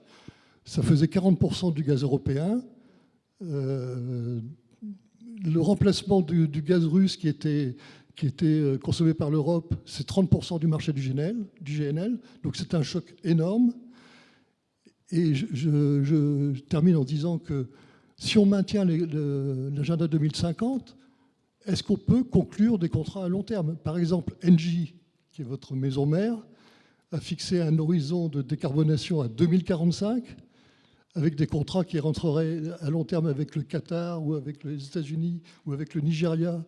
Ça faisait 40% du gaz européen. Le remplacement du gaz russe qui était consommé par l'Europe, c'est 30% du marché du GNL. Donc c'est un choc énorme. Et je termine en disant que si on maintient l'agenda 2050, est-ce qu'on peut conclure des contrats à long terme? Par exemple, Engie, qui est votre maison mère, a fixé un horizon de décarbonation à 2045, avec des contrats qui rentreraient à long terme avec le Qatar ou avec les États-Unis ou avec le Nigeria,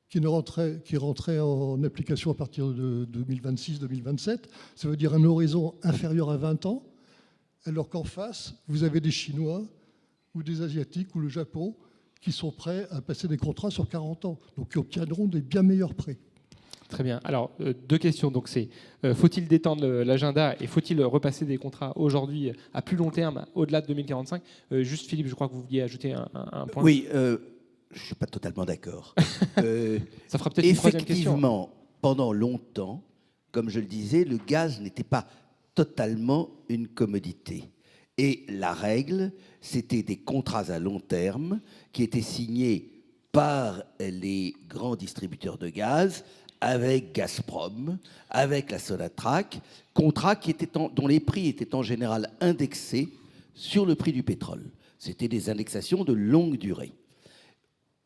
qui rentraient en application à partir de 2026-2027. Ça veut dire un horizon inférieur à 20 ans, alors qu'en face, vous avez des Chinois ou des Asiatiques ou le Japon qui sont prêts à passer des contrats sur 40 ans, donc qui obtiendront des bien meilleurs prix. Très bien. Alors, 2 questions. Donc, c'est faut-il détendre l'agenda et faut-il repasser des contrats aujourd'hui à plus long terme, au-delà de 2045 ? Juste, Philippe, je crois que vous vouliez ajouter un point. Oui, je ne suis pas totalement d'accord. Ça fera peut-être une troisième question. Effectivement, pendant longtemps, comme je le disais, le gaz n'était pas totalement une commodité. Et la règle, c'était des contrats à long terme qui étaient signés par les grands distributeurs de gaz, avec Gazprom, avec la Sonatrach, contrats dont les prix étaient en général indexés sur le prix du pétrole. C'était des indexations de longue durée.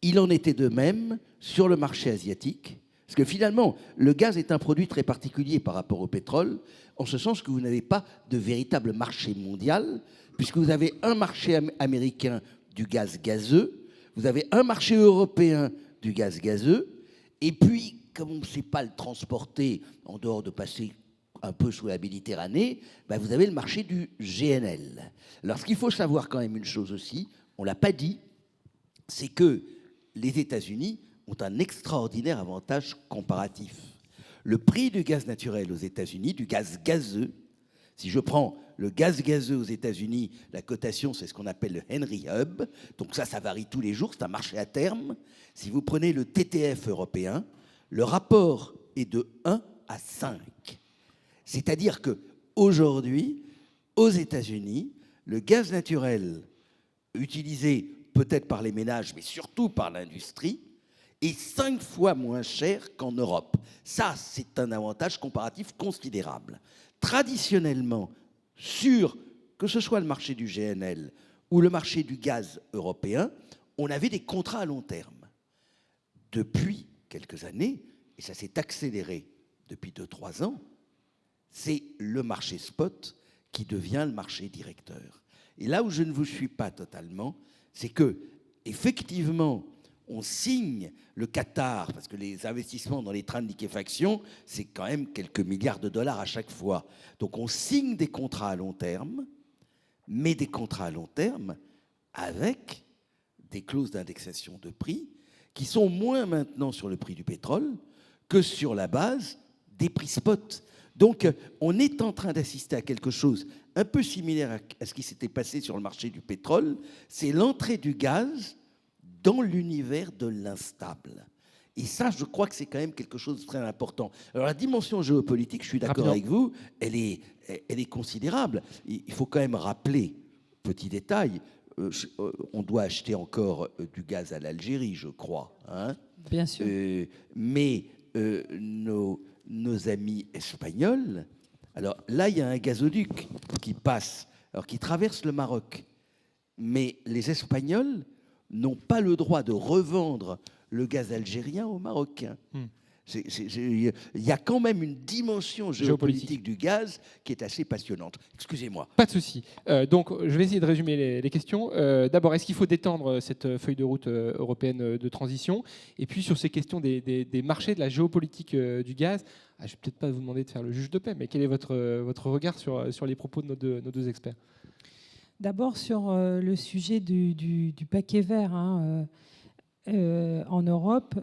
Il en était de même sur le marché asiatique, Parce que finalement, le gaz est un produit très particulier par rapport au pétrole, en ce sens que vous n'avez pas de véritable marché mondial, puisque vous avez un marché américain du gaz gazeux, vous avez un marché européen du gaz gazeux, et puis, comme on ne sait pas le transporter en dehors de passer un peu sous la Méditerranée, ben vous avez le marché du GNL. Alors, ce qu'il faut savoir quand même une chose aussi, on ne l'a pas dit, c'est que les États-Unis ont un extraordinaire avantage comparatif. Le prix du gaz naturel aux États-Unis, du gaz gazeux, si je prends le gaz gazeux aux États-Unis, la cotation, c'est ce qu'on appelle le Henry Hub. Donc ça varie tous les jours, c'est un marché à terme. Si vous prenez le TTF européen, le rapport est de 1 à 5. C'est-à-dire qu'aujourd'hui, aux États-Unis, le gaz naturel utilisé peut-être par les ménages, mais surtout par l'industrie, est 5 fois moins cher qu'en Europe. Ça, c'est un avantage comparatif considérable. Traditionnellement, que ce soit le marché du GNL ou le marché du gaz européen, on avait des contrats à long terme. Depuis quelques années, et ça s'est accéléré depuis 2-3 ans, c'est le marché spot qui devient le marché directeur. Et là où je ne vous suis pas totalement, c'est que, effectivement, on signe le Qatar, parce que les investissements dans les trains de liquéfaction, c'est quand même quelques milliards de dollars à chaque fois. Donc on signe des contrats à long terme, mais des contrats à long terme avec des clauses d'indexation de prix qui sont moins maintenant sur le prix du pétrole que sur la base des prix spot. Donc on est en train d'assister à quelque chose un peu similaire à ce qui s'était passé sur le marché du pétrole, c'est l'entrée du gaz dans l'univers de l'instable. Et ça, je crois que c'est quand même quelque chose de très important. Alors la dimension géopolitique, je suis d'accord avec vous, elle est considérable. Il faut quand même rappeler, petit détail, on doit acheter encore du gaz à l'Algérie, je crois. Hein. Bien sûr. Mais nos amis espagnols, alors là, il y a un gazoduc qui passe, alors qui traverse le Maroc. Mais les Espagnols n'ont pas le droit de revendre le gaz algérien aux Marocains. Il y a quand même une dimension géopolitique du gaz qui est assez passionnante. Excusez-moi. Pas de souci. Donc, je vais essayer de résumer les questions. D'abord, est-ce qu'il faut détendre cette feuille de route européenne de transition? Et puis, sur ces questions des marchés, de la géopolitique du gaz, je ne vais peut-être pas vous demander de faire le juge de paix, mais quel est votre regard sur les propos de nos deux experts? D'abord, sur le sujet du paquet vert, en Europe,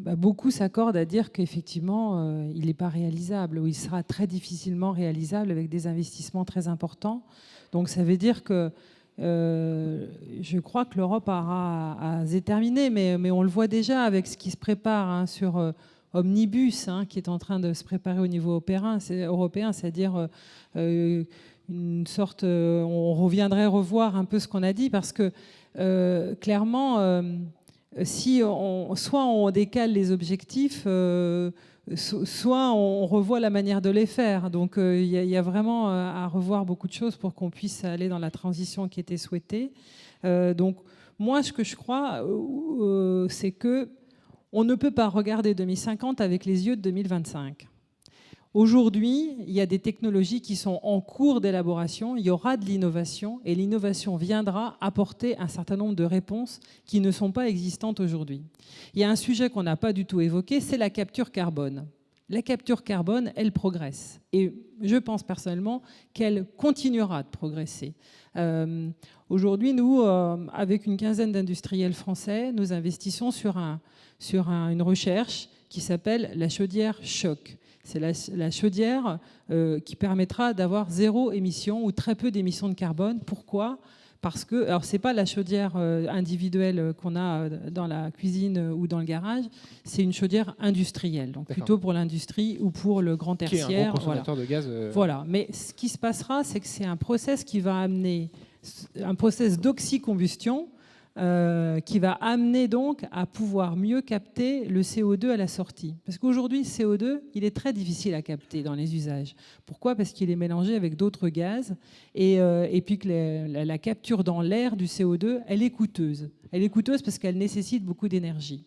beaucoup s'accordent à dire qu'effectivement, il n'est pas réalisable, ou il sera très difficilement réalisable avec des investissements très importants. Donc ça veut dire que je crois que l'Europe aura à se déterminer, mais on le voit déjà avec ce qui se prépare sur Omnibus, qui est en train de se préparer au niveau européen, c'est-à-dire une sorte... on reviendrait revoir un peu ce qu'on a dit, parce que clairement, soit on décale les objectifs, soit on revoit la manière de les faire. Donc il y a vraiment à revoir beaucoup de choses pour qu'on puisse aller dans la transition qui était souhaitée. Donc moi, ce que je crois, c'est que on ne peut pas regarder 2050 avec les yeux de 2025. Aujourd'hui, il y a des technologies qui sont en cours d'élaboration, il y aura de l'innovation, et l'innovation viendra apporter un certain nombre de réponses qui ne sont pas existantes aujourd'hui. Il y a un sujet qu'on n'a pas du tout évoqué, c'est la capture carbone. La capture carbone, elle progresse. Et je pense personnellement qu'elle continuera de progresser. Aujourd'hui, nous, avec une quinzaine d'industriels français, nous investissons sur une recherche qui s'appelle la chaudière choc. C'est la chaudière qui permettra d'avoir 0 émission ou très peu d'émissions de carbone. Pourquoi ? Parce que, alors c'est pas la chaudière individuelle qu'on a dans la cuisine ou dans le garage, c'est une chaudière industrielle, donc plutôt pour l'industrie ou pour le grand tertiaire. Qui est un gros consommateur de gaz. Voilà, mais ce qui se passera, c'est que c'est un process qui va amener, un process d'oxycombustion, qui va amener donc à pouvoir mieux capter le CO2 à la sortie. Parce qu'aujourd'hui, le CO2, il est très difficile à capter dans les usages. Pourquoi ? Parce qu'il est mélangé avec d'autres gaz et puis que la capture dans l'air du CO2, elle est coûteuse. Elle est coûteuse parce qu'elle nécessite beaucoup d'énergie.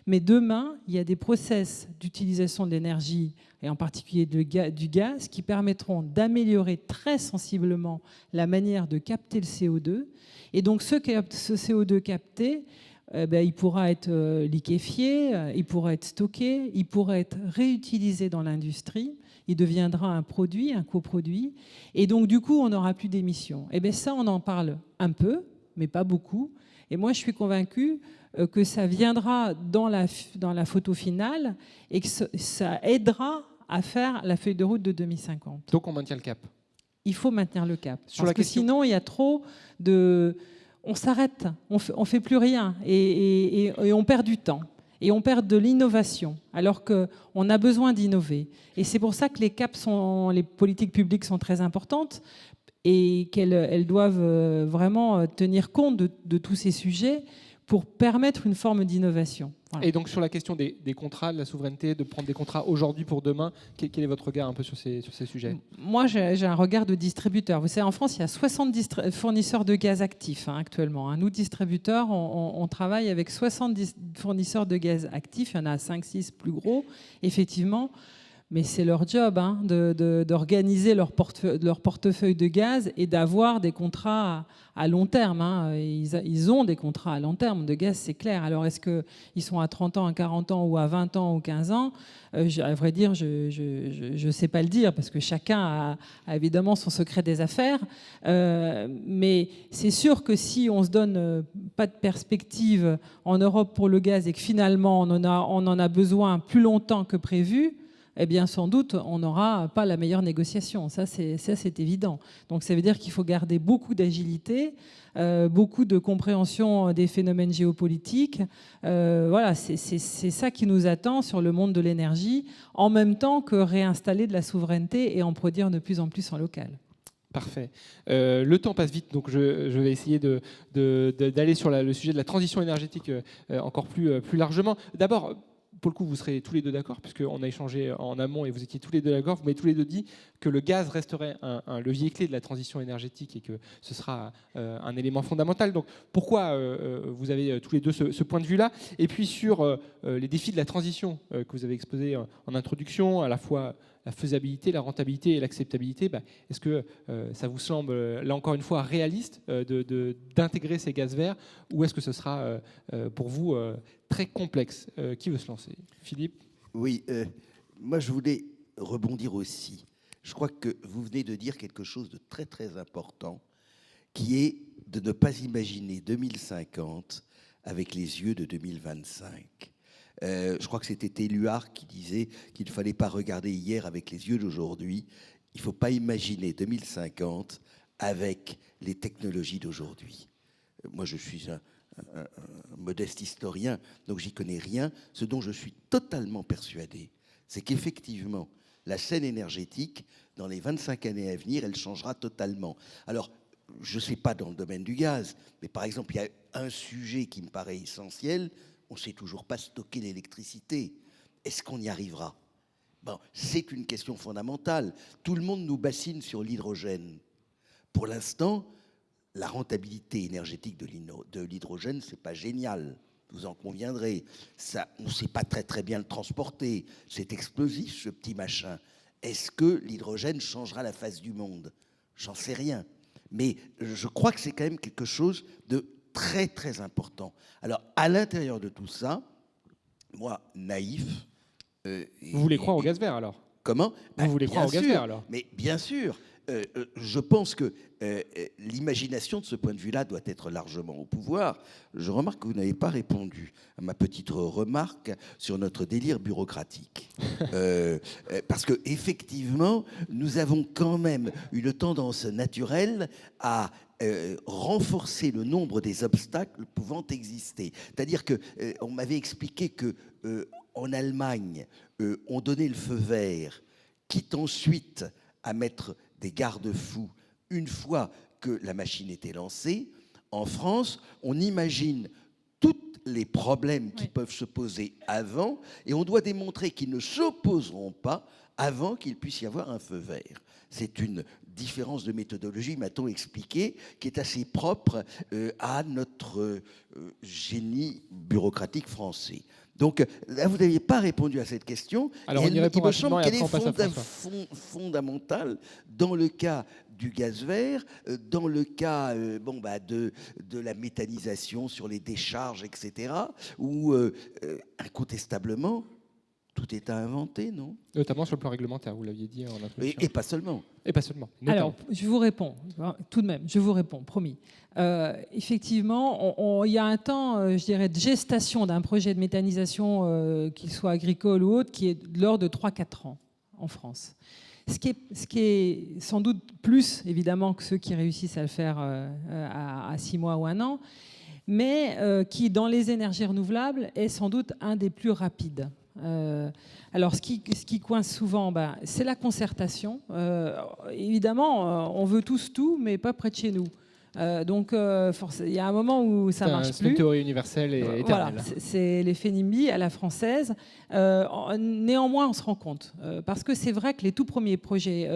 Mais demain, il y a des process d'utilisation de l'énergie, et en particulier du gaz, qui permettront d'améliorer très sensiblement la manière de capter le CO2. Et donc ce CO2 capté, il pourra être liquéfié, il pourra être stocké, il pourra être réutilisé dans l'industrie. Il deviendra un produit, un coproduit. Et donc, du coup, on n'aura plus d'émissions. Et bien ça, on en parle un peu, mais pas beaucoup. Et moi, je suis convaincue que ça viendra dans la photo finale et que ça aidera à faire la feuille de route de 2050. Donc, on maintient le cap. Il faut maintenir le cap. Sur la question... sinon, il y a trop de... On s'arrête, on fait plus rien et on perd du temps. Et on perd de l'innovation, alors qu'on a besoin d'innover. Et c'est pour ça que les politiques publiques sont très importantes et qu'elles doivent vraiment tenir compte de tous ces sujets pour permettre une forme d'innovation. Voilà. Et donc sur la question des contrats, de la souveraineté, de prendre des contrats aujourd'hui pour demain, quel est votre regard un peu sur ces sujets ? Moi, j'ai un regard de distributeur. Vous savez, en France, il y a 70 fournisseurs de gaz actifs actuellement. Nous, distributeurs, on travaille avec 70 fournisseurs de gaz actifs. Il y en a 5-6 plus gros, effectivement. Mais c'est leur job d'organiser leur portefeuille de gaz et d'avoir des contrats à long terme. Ils ont des contrats à long terme de gaz, c'est clair. Alors est-ce qu'ils sont à 30 ans, à 40 ans, ou à 20 ans, ou 15 ans ? À vrai dire, je ne sais pas le dire, parce que chacun a évidemment son secret des affaires. Mais c'est sûr que si on ne se donne pas de perspective en Europe pour le gaz et que finalement on en a besoin plus longtemps que prévu, eh bien, sans doute, on n'aura pas la meilleure négociation. Ça, c'est évident. Donc, ça veut dire qu'il faut garder beaucoup d'agilité, beaucoup de compréhension des phénomènes géopolitiques. Voilà, c'est ça qui nous attend sur le monde de l'énergie, en même temps que réinstaller de la souveraineté et en produire de plus en plus en local. Parfait. Le temps passe vite, donc je vais essayer d'aller sur le sujet de la transition énergétique encore plus largement. D'abord, pour le coup, vous serez tous les deux d'accord, puisqu'on a échangé en amont et vous étiez tous les deux d'accord. Vous m'avez tous les deux dit que le gaz resterait un levier clé de la transition énergétique et que ce sera un élément fondamental. Donc pourquoi vous avez tous les deux ce point de vue-là ? Et puis sur les défis de la transition que vous avez exposés en introduction, à la fois la faisabilité, la rentabilité et l'acceptabilité, est-ce que ça vous semble, là encore une fois, réaliste d'intégrer ces gaz verts, ou est-ce que ce sera pour vous très complexe ? Qui veut se lancer ? Philippe ? Oui, moi je voulais rebondir aussi. Je crois que vous venez de dire quelque chose de très très important, qui est de ne pas imaginer 2050 avec les yeux de 2025. Je crois que c'était Éluard qui disait qu'il ne fallait pas regarder hier avec les yeux d'aujourd'hui. Il ne faut pas imaginer 2050 avec les technologies d'aujourd'hui. Moi, je suis un modeste historien, donc j'y connais rien. Ce dont je suis totalement persuadé, c'est qu'effectivement, la scène énergétique, dans les 25 années à venir, elle changera totalement. Alors, je ne sais pas dans le domaine du gaz, mais par exemple, il y a un sujet qui me paraît essentiel. On ne sait toujours pas stocker l'électricité. Est-ce qu'on y arrivera ? Bon, c'est une question fondamentale. Tout le monde nous bassine sur l'hydrogène. Pour l'instant, la rentabilité énergétique de l'hydrogène, ce n'est pas génial. Vous en conviendrez. Ça, on ne sait pas très très bien le transporter. C'est explosif, ce petit machin. Est-ce que l'hydrogène changera la face du monde ? J'en sais rien. Mais je crois que c'est quand même quelque chose de très très important. Alors, à l'intérieur de tout ça, moi, naïf... vous voulez croire au gaz vert, alors ? Comment ? Vous voulez croire au gaz vert, alors ? Mais bien sûr, je pense que l'imagination, de ce point de vue-là, doit être largement au pouvoir. Je remarque que vous n'avez pas répondu à ma petite remarque sur notre délire bureaucratique. Parce qu'effectivement, nous avons quand même une tendance naturelle à renforcer le nombre des obstacles pouvant exister. C'est-à-dire qu'on m'avait expliqué qu'en Allemagne, on donnait le feu vert, quitte ensuite à mettre des garde-fous une fois que la machine était lancée. En France, on imagine tous les problèmes qui peuvent se poser avant et on doit démontrer qu'ils ne s'opposeront pas avant qu'il puisse y avoir un feu vert. C'est une différence de méthodologie, m'a-t-on expliqué, qui est assez propre à notre génie bureaucratique français. Donc là, vous n'aviez pas répondu à cette question. Alors, on y répond il me semble rapidement et qu'elle après, on passe à est François. fondamentale dans le cas du gaz vert, dans le cas de la méthanisation sur les décharges, etc., où incontestablement, tout est à inventer, non? Notamment sur le plan réglementaire, vous l'aviez dit en introduction. Et pas seulement. Et pas seulement. Notamment. Alors, je vous réponds, tout de même, je vous réponds, promis. Effectivement, il y a un temps, je dirais, de gestation d'un projet de méthanisation, qu'il soit agricole ou autre, qui est de l'ordre de 3-4 ans en France. Ce qui est sans doute plus, évidemment, que ceux qui réussissent à le faire à 6 mois ou 1 an, mais qui, dans les énergies renouvelables, est sans doute un des plus rapides. Alors, ce qui coince souvent, c'est la concertation. Évidemment, on veut tous tout, mais pas près de chez nous. Donc, il y a un moment où ça marche plus. C'est une théorie universelle et éternelle. Voilà, c'est l'effet NIMBY à la française. Néanmoins, on se rend compte, parce que c'est vrai que les tout premiers projets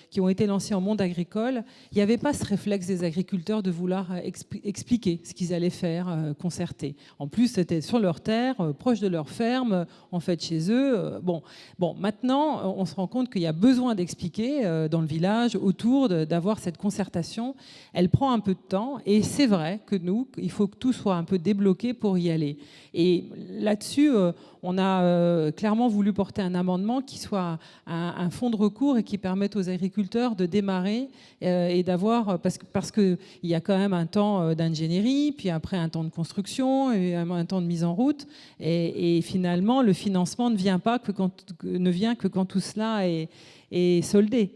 qui ont été lancés en monde agricole, il n'y avait pas ce réflexe des agriculteurs de vouloir expliquer ce qu'ils allaient faire, concerter. En plus, c'était sur leur terre, proche de leur ferme, en fait chez eux. Bon, maintenant, on se rend compte qu'il y a besoin d'expliquer dans le village, autour, d'avoir cette concertation. Elle prend un peu de temps, et c'est vrai que il faut que tout soit un peu débloqué pour y aller. Et là-dessus, on a clairement voulu porter un amendement qui soit un fonds de recours et qui permette aux agriculteurs de démarrer et d'avoir, parce qu'il y a quand même un temps d'ingénierie, puis après un temps de construction, et un temps de mise en route, et finalement le financement ne vient que quand tout cela est soldé.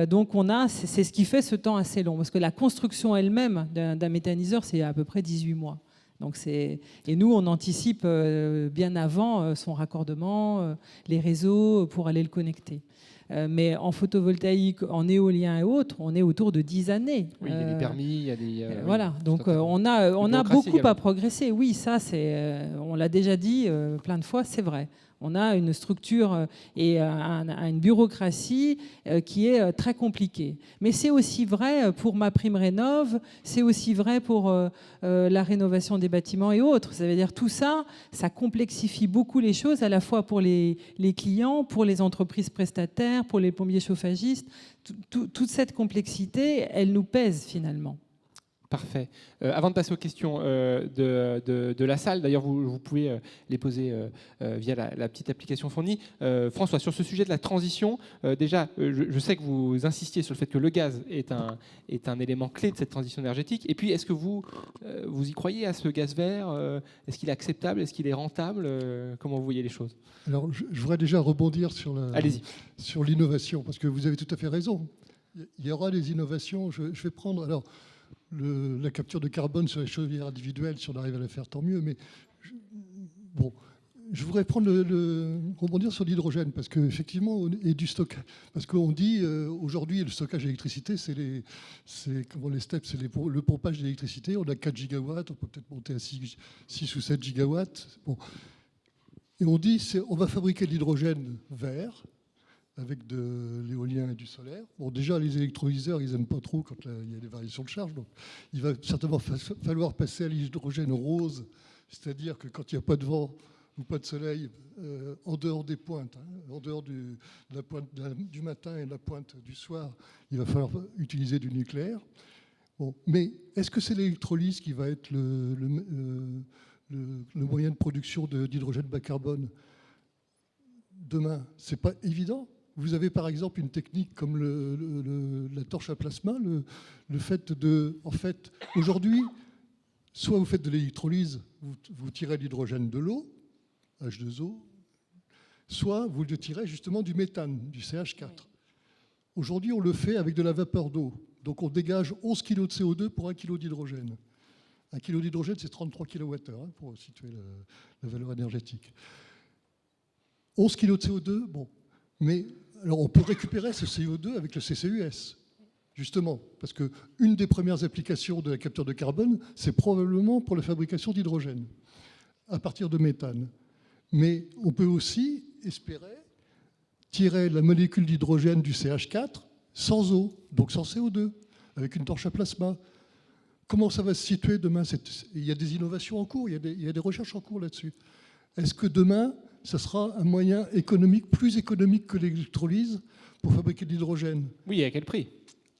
Donc c'est ce qui fait ce temps assez long, parce que la construction elle-même d'un méthaniseur, c'est à peu près 18 mois. Donc et nous, on anticipe bien avant son raccordement, les réseaux pour aller le connecter. Mais en photovoltaïque, en éolien et autres, on est autour de 10 années. Oui, il y a des permis, il y a des... voilà, oui, donc on a beaucoup également à progresser. Oui, ça, on l'a déjà dit plein de fois, c'est vrai. On a une structure et une bureaucratie qui est très compliquée. Mais c'est aussi vrai pour MaPrimeRénov', c'est aussi vrai pour la rénovation des bâtiments et autres. Ça veut dire tout ça, ça complexifie beaucoup les choses, à la fois pour les clients, pour les entreprises prestataires, pour les pompiers chauffagistes. Toute cette complexité, elle nous pèse finalement. Parfait. Avant de passer aux questions de la salle, d'ailleurs, vous pouvez les poser via la petite application fournie. François, sur ce sujet de la transition, déjà, je sais que vous insistiez sur le fait que le gaz est un élément clé de cette transition énergétique. Et puis, est-ce que vous y croyez à ce gaz vert? Est-ce qu'il est acceptable? Est-ce qu'il est rentable? Comment vous voyez les choses? Alors, je voudrais déjà rebondir sur l'innovation, parce que vous avez tout à fait raison. Il y aura des innovations. Je vais prendre... Alors, la capture de carbone sur les chaudières individuelles, si on arrive à la faire, tant mieux. Mais je voudrais rebondir sur l'hydrogène, parce qu'effectivement, et du stockage. Parce qu'on dit aujourd'hui, le stockage d'électricité, c'est les steps, c'est le pompage d'électricité. On a 4 gigawatts, on peut peut-être monter à 6 ou 7 gigawatts. Bon. Et on dit, on va fabriquer de l'hydrogène vert, avec de l'éolien et du solaire. Bon, déjà, les électrolyseurs, ils n'aiment pas trop quand il y a des variations de charge. Donc, il va certainement falloir passer à l'hydrogène rose, c'est-à-dire que quand il n'y a pas de vent ou pas de soleil, en dehors des pointes, en dehors de la pointe du matin et de la pointe du soir, il va falloir utiliser du nucléaire. Bon, mais est-ce que c'est l'électrolyse qui va être le moyen de production d'hydrogène bas carbone demain? C'est pas évident. Vous avez par exemple une technique comme la torche à plasma, le fait de... En fait, aujourd'hui, soit vous faites de l'électrolyse, vous tirez l'hydrogène de l'eau, H2O, soit vous le tirez justement du méthane, du CH4. Aujourd'hui, on le fait avec de la vapeur d'eau. Donc on dégage 11 kg de CO2 pour 1 kg d'hydrogène. 1 kg d'hydrogène, c'est 33 kWh, pour situer la valeur énergétique. 11 kg de CO2, bon. Mais alors on peut récupérer ce CO2 avec le CCUS, justement, parce qu'une des premières applications de la capture de carbone, c'est probablement pour la fabrication d'hydrogène, à partir de méthane. Mais on peut aussi espérer tirer la molécule d'hydrogène du CH4 sans eau, donc sans CO2, avec une torche à plasma. Comment ça va se situer demain? Il y a des innovations en cours, il y a des recherches en cours là-dessus. Est-ce que demain, ça sera un moyen économique, plus économique que l'électrolyse pour fabriquer de l'hydrogène? Oui, et à quel prix?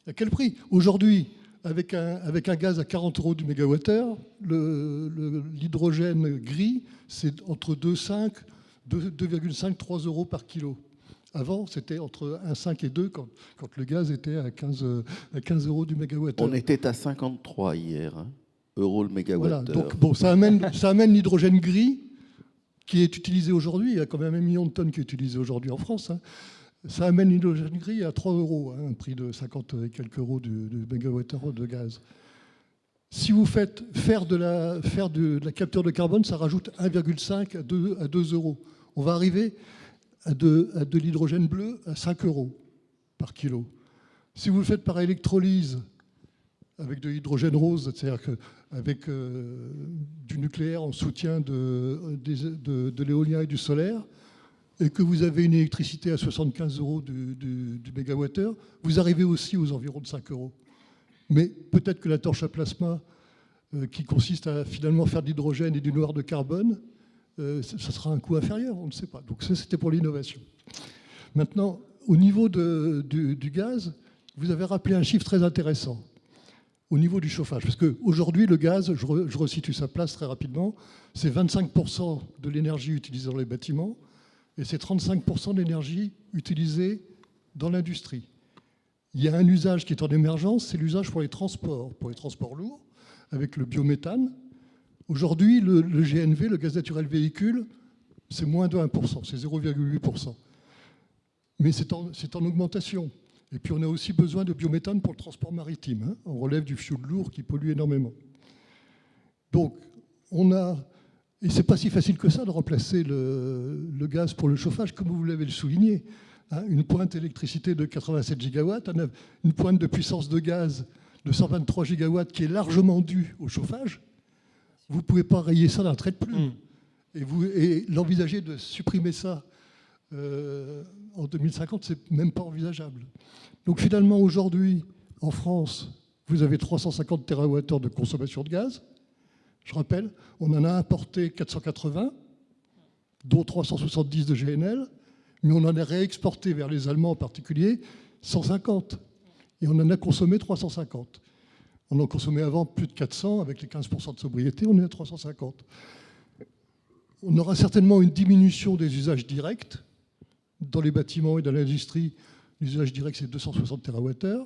À quel prix? Aujourd'hui, avec un gaz à 40 € du mégawattheure, l'hydrogène gris, c'est entre 2,5 3 € par kilo. Avant, c'était entre 1,5 et 2 quand le gaz était à 15 € du mégawattheure. On était à 53 hier, hein, euros le mégawattheure. Voilà, donc bon, ça amène l'hydrogène gris qui est utilisé aujourd'hui. Il y a quand même 1 million de tonnes qui est utilisé aujourd'hui en France. Hein. Ça amène l'hydrogène gris à 3 €, hein, un prix de 50 et quelques euros du mégawattheure de gaz. Si vous faites faire de la capture de carbone, ça rajoute 1,5 à 2 €. On va arriver à de l'hydrogène bleu à 5 € par kilo. Si vous le faites par électrolyse avec de l'hydrogène rose, c'est-à-dire avec du nucléaire en soutien de l'éolien et du solaire, et que vous avez une électricité à 75 € du mégawattheure, vous arrivez aussi aux environs de 5 €. Mais peut-être que la torche à plasma, qui consiste à finalement faire de l'hydrogène et du noir de carbone, ça sera un coût inférieur, on ne sait pas. Donc ça, c'était pour l'innovation. Maintenant, au niveau du gaz, vous avez rappelé un chiffre très intéressant. Au niveau du chauffage, parce qu'aujourd'hui, le gaz, je resitue sa place très rapidement, c'est 25% de l'énergie utilisée dans les bâtiments et c'est 35% de l'énergie utilisée dans l'industrie. Il y a un usage qui est en émergence, c'est l'usage pour les transports lourds, avec le biométhane. Aujourd'hui, le GNV, le gaz naturel véhicule, c'est moins de 1%, c'est 0,8%. Mais c'est en augmentation. Et puis on a aussi besoin de biométhane pour le transport maritime. Hein. On relève du fioul lourd qui pollue énormément. Donc, et c'est pas si facile que ça de remplacer le gaz pour le chauffage, comme vous l'avez souligné. Hein. Une pointe d'électricité de 87 gigawatts, une pointe de puissance de gaz de 123 gigawatts qui est largement due au chauffage. Vous ne pouvez pas rayer ça d'un trait de plume. Et l'envisager de supprimer ça en 2050, c'est même pas envisageable. Donc finalement, aujourd'hui, en France, vous avez 350 TWh de consommation de gaz. Je rappelle, on en a importé 480, dont 370 de GNL, mais on en a réexporté vers les Allemands en particulier 150. Et on en a consommé 350. On en consommait avant plus de 400, avec les 15% de sobriété, on est à 350. On aura certainement une diminution des usages directs. Dans les bâtiments et dans l'industrie, l'usage direct, c'est 260 TWh.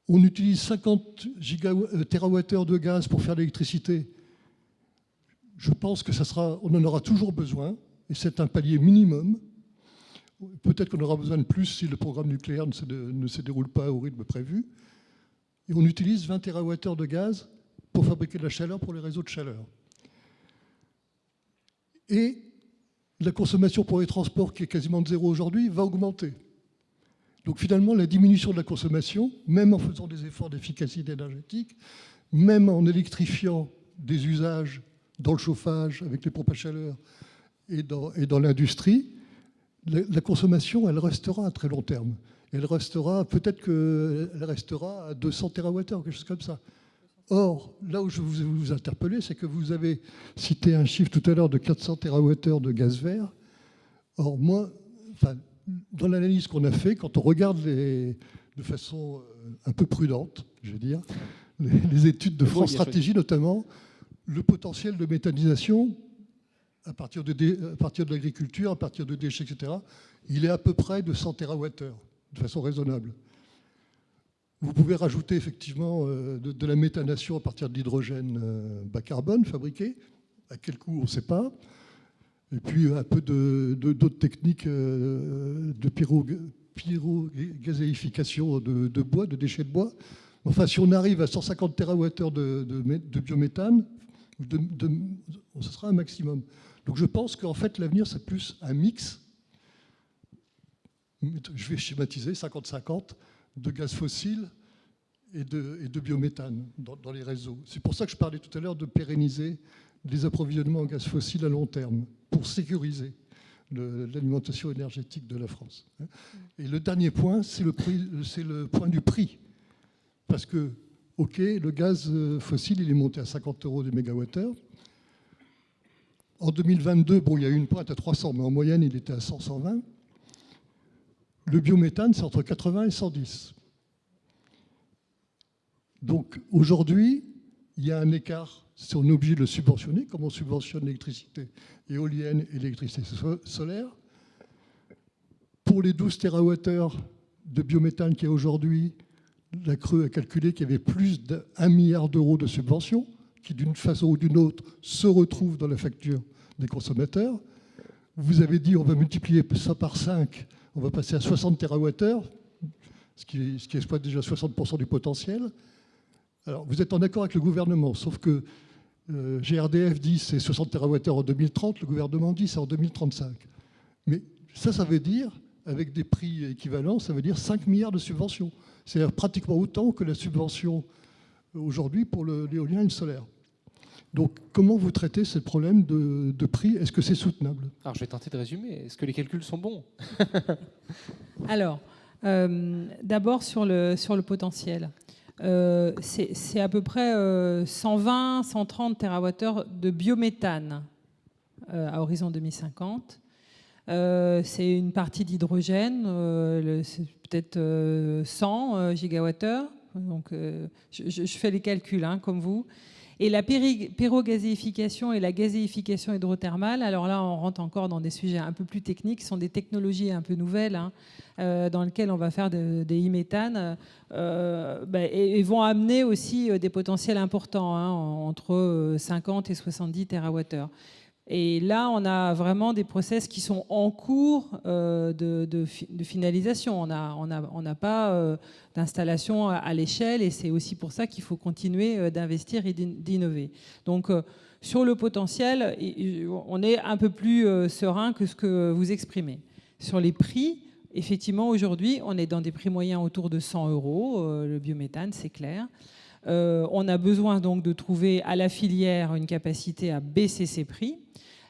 On utilise 50 TWh de gaz pour faire l'électricité. Je pense que on en aura toujours besoin, et c'est un palier minimum. Peut-être qu'on aura besoin de plus si le programme nucléaire ne se déroule pas au rythme prévu. Et on utilise 20 TWh de gaz pour fabriquer de la chaleur pour les réseaux de chaleur. Et la consommation pour les transports, qui est quasiment de zéro aujourd'hui, va augmenter. Donc finalement, la diminution de la consommation, même en faisant des efforts d'efficacité énergétique, même en électrifiant des usages dans le chauffage, avec les pompes à chaleur et dans l'industrie, la consommation, elle restera à très long terme. Elle restera, peut-être qu'elle restera à 200 TWh, quelque chose comme ça. Or, là où je veux vous interpeller, c'est que vous avez cité un chiffre tout à l'heure de 400 TWh de gaz vert. Or, dans l'analyse qu'on a fait, quand on regarde de façon un peu prudente, je veux dire, les études de France Stratégie notamment, le potentiel de méthanisation à partir de l'agriculture, à partir de déchets, etc., il est à peu près de 100 TWh, de façon raisonnable. Vous pouvez rajouter effectivement de la méthanation à partir de l'hydrogène bas carbone fabriqué. À quel coût, on ne sait pas. Et puis un peu d'autres techniques de pyrogazéification de bois, de déchets de bois. Enfin, si on arrive à 150 TWh de biométhane, ce sera un maximum. Donc je pense qu'en fait, l'avenir, c'est plus un mix. Je vais schématiser, 50-50, de gaz fossile et de biométhane dans les réseaux. C'est pour ça que je parlais tout à l'heure de pérenniser les approvisionnements en gaz fossile à long terme, pour sécuriser l'alimentation énergétique de la France. Et le dernier point, c'est le point du prix. Parce que, OK, le gaz fossile, il est monté à 50 € du mégawattheure. En 2022, bon, il y a eu une pointe à 300, mais en moyenne, il était à 100, 120. Le biométhane, c'est entre 80 et 110. Donc, aujourd'hui, il y a un écart. Si on est obligé de le subventionner, comme on subventionne l'électricité éolienne et l'électricité solaire, pour les 12 TWh de biométhane qu'il y a aujourd'hui, la Creux a calculé qu'il y avait plus d'1 milliard d'euros de subventions qui, d'une façon ou d'une autre, se retrouvent dans la facture des consommateurs. Vous avez dit on va multiplier ça par 5, on va passer à 60 TWh, ce qui exploite déjà 60% du potentiel. Alors, vous êtes en accord avec le gouvernement, sauf que GRDF dit c'est 60 TWh en 2030, le gouvernement dit c'est en 2035. Mais ça veut dire, avec des prix équivalents, ça veut dire 5 milliards de subventions. C'est-à-dire pratiquement autant que la subvention aujourd'hui pour l'éolien et le solaire. Donc, comment vous traitez ce problème de prix? Est-ce que c'est soutenable? Alors, je vais tenter de résumer. Est-ce que les calculs sont bons? Alors, d'abord sur le potentiel. C'est à peu près 120, 130 TWh de biométhane à horizon 2050. C'est une partie d'hydrogène, c'est peut-être 100 gigawattheures. Donc, je fais les calculs, hein, comme vous. Et la pyrogazéification et la gazéification hydrothermale, alors là, on rentre encore dans des sujets un peu plus techniques, ce sont des technologies un peu nouvelles, hein, dans lesquelles on va faire des e-méthanes, et vont amener aussi des potentiels importants, hein, entre 50 et 70 TWh. Et là, on a vraiment des process qui sont en cours de finalisation. On n'a pas d'installation à l'échelle, et c'est aussi pour ça qu'il faut continuer d'investir et d'innover. Donc, sur le potentiel, on est un peu plus serein que ce que vous exprimez. Sur les prix, effectivement, aujourd'hui, on est dans des prix moyens autour de 100 €, le biométhane, c'est clair. On a besoin donc de trouver à la filière une capacité à baisser ses prix.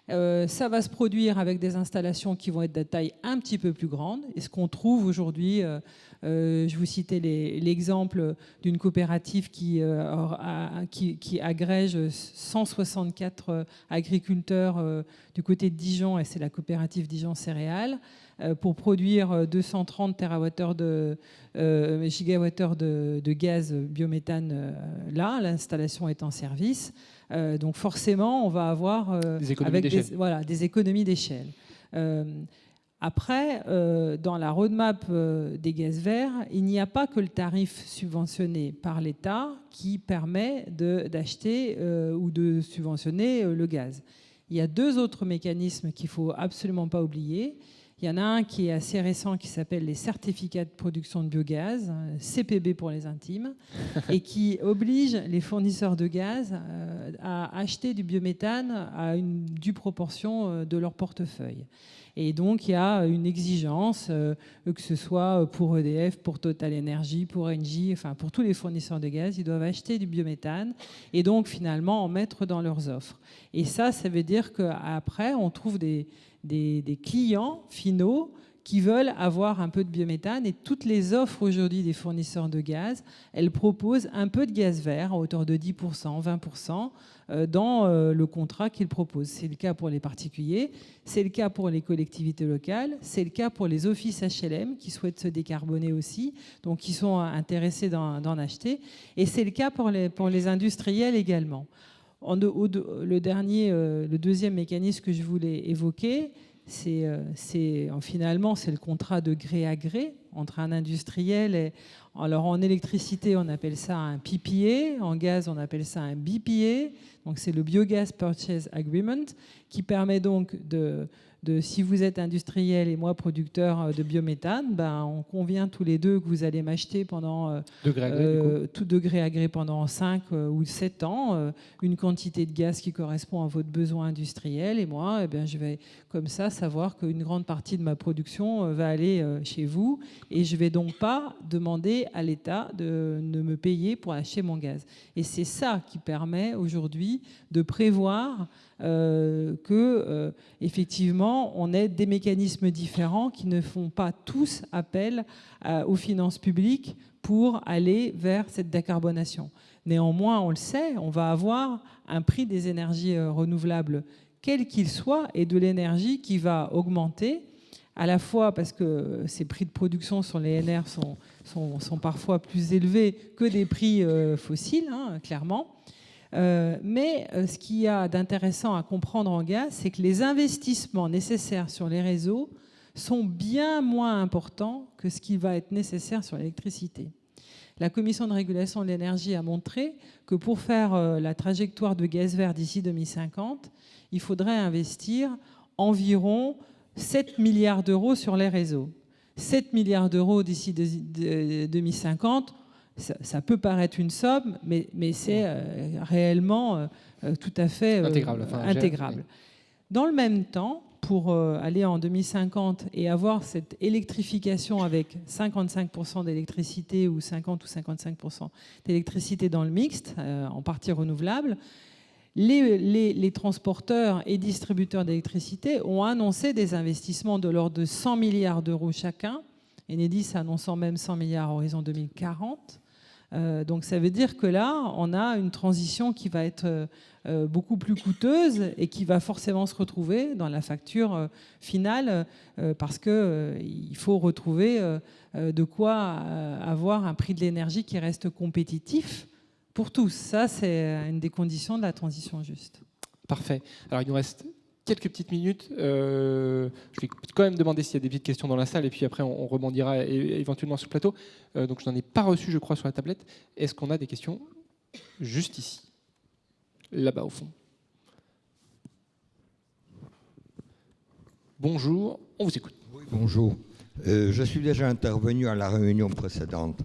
Ça va se produire avec des installations qui vont être de taille un petit peu plus grande. Et ce qu'on trouve aujourd'hui, je vous citais l'exemple d'une coopérative qui agrège 164 agriculteurs du côté de Dijon, et c'est la coopérative Dijon Céréales, pour produire 230 gigawattheures de gaz biométhane. Là, l'installation est en service. Donc forcément, on va avoir des économies d'échelle. Après, dans la roadmap des gaz verts, il n'y a pas que le tarif subventionné par l'État qui permet d'acheter ou de subventionner le gaz. Il y a deux autres mécanismes qu'il ne faut absolument pas oublier. Il y en a un qui est assez récent qui s'appelle les certificats de production de biogaz, CPB pour les intimes, et qui oblige les fournisseurs de gaz à acheter du biométhane à une due proportion de leur portefeuille. Et donc, il y a une exigence, que ce soit pour EDF, pour Total Energy, pour Engie, enfin pour tous les fournisseurs de gaz, ils doivent acheter du biométhane et donc finalement en mettre dans leurs offres. Et ça veut dire qu'après, on trouve des clients finaux qui veulent avoir un peu de biométhane, et toutes les offres aujourd'hui des fournisseurs de gaz, elles proposent un peu de gaz vert à hauteur de 10%, 20% dans le contrat qu'ils proposent. C'est le cas pour les particuliers, c'est le cas pour les collectivités locales, c'est le cas pour les offices HLM qui souhaitent se décarboner aussi, donc qui sont intéressés d'en acheter, et c'est le cas pour les industriels également. Le deuxième mécanisme que je voulais évoquer, finalement, c'est le contrat de gré à gré entre un industriel alors en électricité, on appelle ça un PPA, en gaz, on appelle ça un BPA, donc c'est le Biogas Purchase Agreement, qui permet donc si vous êtes industriel et moi producteur de biométhane, on convient tous les deux que vous allez m'acheter pendant tout de gré à gré pendant 5 ou 7 ans une quantité de gaz qui correspond à votre besoin industriel, et moi je vais comme ça savoir qu'une grande partie de ma production va aller chez vous, et je ne vais donc pas demander à l'État de me payer pour acheter mon gaz. Et c'est ça qui permet aujourd'hui de prévoir effectivement, on ait des mécanismes différents qui ne font pas tous appel aux finances publiques pour aller vers cette décarbonation. Néanmoins, on le sait, on va avoir un prix des énergies renouvelables, quel qu'il soit, et de l'énergie qui va augmenter, à la fois parce que ces prix de production sur les NR sont parfois plus élevés que des prix fossiles, hein, clairement. Mais ce qu'il y a d'intéressant à comprendre en gaz, c'est que les investissements nécessaires sur les réseaux sont bien moins importants que ce qui va être nécessaire sur l'électricité. La Commission de régulation de l'énergie a montré que pour faire la trajectoire de gaz vert d'ici 2050, il faudrait investir environ 7 milliards d'euros sur les réseaux. 7 milliards d'euros d'ici 2050, ça peut paraître une somme, mais c'est réellement tout à fait intégrable. Dans le même temps, pour aller en 2050 et avoir cette électrification avec 55% d'électricité ou 50 ou 55% d'électricité dans le mixte, en partie renouvelable, les transporteurs et distributeurs d'électricité ont annoncé des investissements de l'ordre de 100 milliards d'euros chacun, Enedis annonçant même 100 milliards à horizon 2040. Donc ça veut dire que là, on a une transition qui va être beaucoup plus coûteuse et qui va forcément se retrouver dans la facture finale parce qu'il faut retrouver de quoi avoir un prix de l'énergie qui reste compétitif pour tous. Ça, c'est une des conditions de la transition juste. Parfait. Alors, il nous reste quelques petites minutes. Je vais quand même demander s'il y a des petites questions dans la salle et puis après, on rebondira éventuellement sur le plateau. Donc, je n'en ai pas reçu, je crois, sur la tablette. Est-ce qu'on a des questions juste ici, là-bas au fond? Bonjour, on vous écoute. Oui, bonjour. Je suis déjà intervenu à la réunion précédente.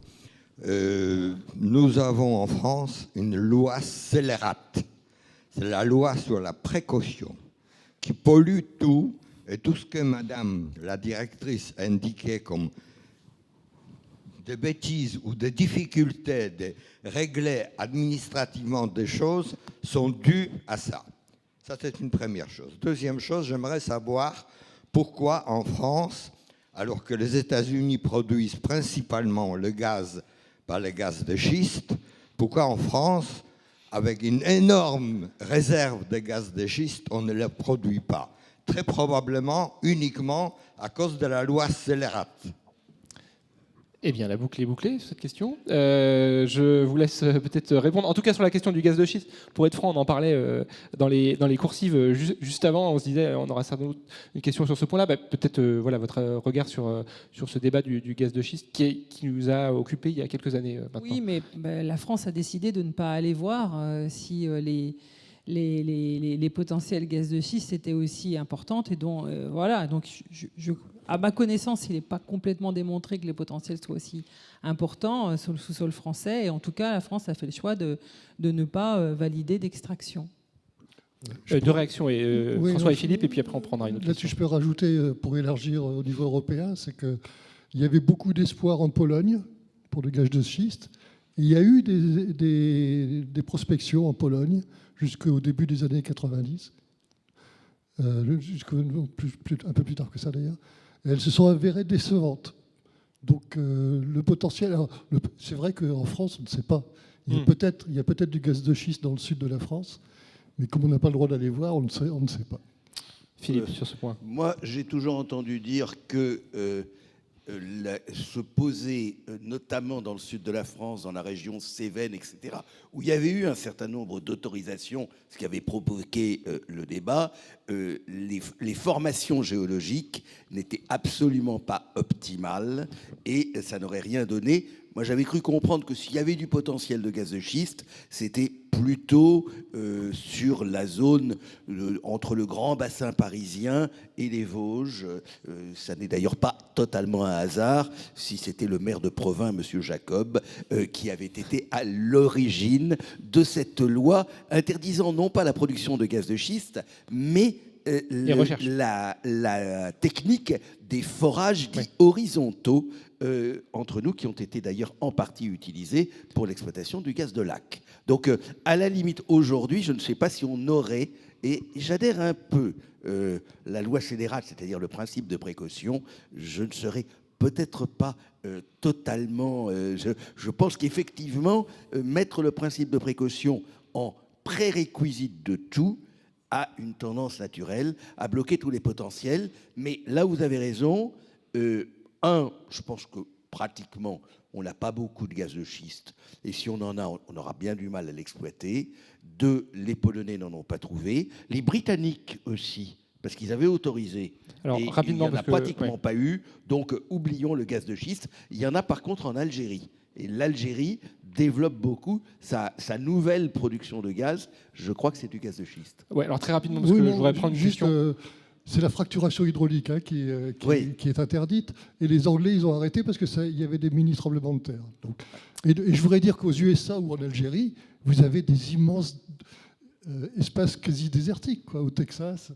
Nous avons en France une loi scélérate. C'est la loi sur la précaution qui pollue tout, et tout ce que Madame la directrice indiquait comme des bêtises ou des difficultés de régler administrativement des choses sont dues à ça. Ça, c'est une première chose. Deuxième chose, j'aimerais savoir pourquoi en France, alors que les États-Unis produisent principalement le gaz, pas le gaz de schiste, pourquoi en France, avec une énorme réserve de gaz de schiste, on ne le produit pas? Très probablement uniquement à cause de la loi scélérate. Eh bien, la boucle est bouclée, cette question. Je vous laisse peut-être répondre. En tout cas, sur la question du gaz de schiste, pour être franc, on en parlait dans les coursives juste avant. On se disait, on aura certainement une question sur ce point-là. Peut-être voilà, votre regard sur ce débat du gaz de schiste qui nous a occupés il y a quelques années maintenant. Oui, mais la France a décidé de ne pas aller voir si les potentiels gaz de schiste étaient aussi importantes. Et donc, voilà, donc à ma connaissance, il n'est pas complètement démontré que les potentiels soient aussi importants sur le sous-sol français. Et en tout cas, la France a fait le choix de ne pas valider d'extraction. Deux réactions, Oui, François et Philippe, et puis après on prendra une autre là-dessus, question. je peux rajouter, pour élargir au niveau européen, c'est qu'il y avait beaucoup d'espoir en Pologne pour le gaz de schiste. Il y a eu des prospections en Pologne jusqu'au début des années 90, un peu plus tard que ça d'ailleurs. Et elles se sont avérées décevantes. Donc le potentiel, c'est vrai qu'en France, on ne sait pas. Il y a peut-être du gaz de schiste dans le sud de la France, mais comme on n'a pas le droit d'aller voir, on ne sait pas. Philippe, sur ce point. Moi, j'ai toujours entendu dire que se poser, notamment dans le sud de la France, dans la région Cévennes, etc., où il y avait eu un certain nombre d'autorisations, ce qui avait provoqué le débat, les formations géologiques n'étaient absolument pas optimales et ça n'aurait rien donné. Moi, j'avais cru comprendre que s'il y avait du potentiel de gaz de schiste, c'était plutôt sur la zone entre le grand bassin parisien et les Vosges. Ça n'est d'ailleurs pas totalement un hasard si c'était le maire de Provins, M. Jacob, qui avait été à l'origine de cette loi interdisant non pas la production de gaz de schiste, mais la technique des forages dits horizontaux entre nous, qui ont été d'ailleurs en partie utilisés pour l'exploitation du gaz de lac. Donc, à la limite, aujourd'hui, je ne sais pas si on aurait, et j'adhère un peu, la loi scélérate, c'est-à-dire le principe de précaution, je ne serais peut-être pas totalement... je pense qu'effectivement, mettre le principe de précaution en prérequisite de tout a une tendance naturelle à bloquer tous les potentiels. Mais là, vous avez raison. Je pense que pratiquement, on n'a pas beaucoup de gaz de schiste. Et si on en a, on aura bien du mal à l'exploiter. 2, les Polonais n'en ont pas trouvé. Les Britanniques aussi, parce qu'ils avaient autorisé. Alors, et rapidement, il n'y en a pratiquement pas eu. Donc, oublions le gaz de schiste. Il y en a par contre en Algérie. Et l'Algérie développe beaucoup sa nouvelle production de gaz. Je crois que c'est du gaz de schiste. Ouais, alors très rapidement, parce que je voudrais prendre une question. C'est la fracturation hydraulique qui est interdite. Et les Anglais, ils ont arrêté parce qu'il y avait des mini-tremblements de terre. Donc, et je voudrais dire qu'aux USA ou en Algérie, vous avez des immenses espaces quasi désertiques. Au Texas,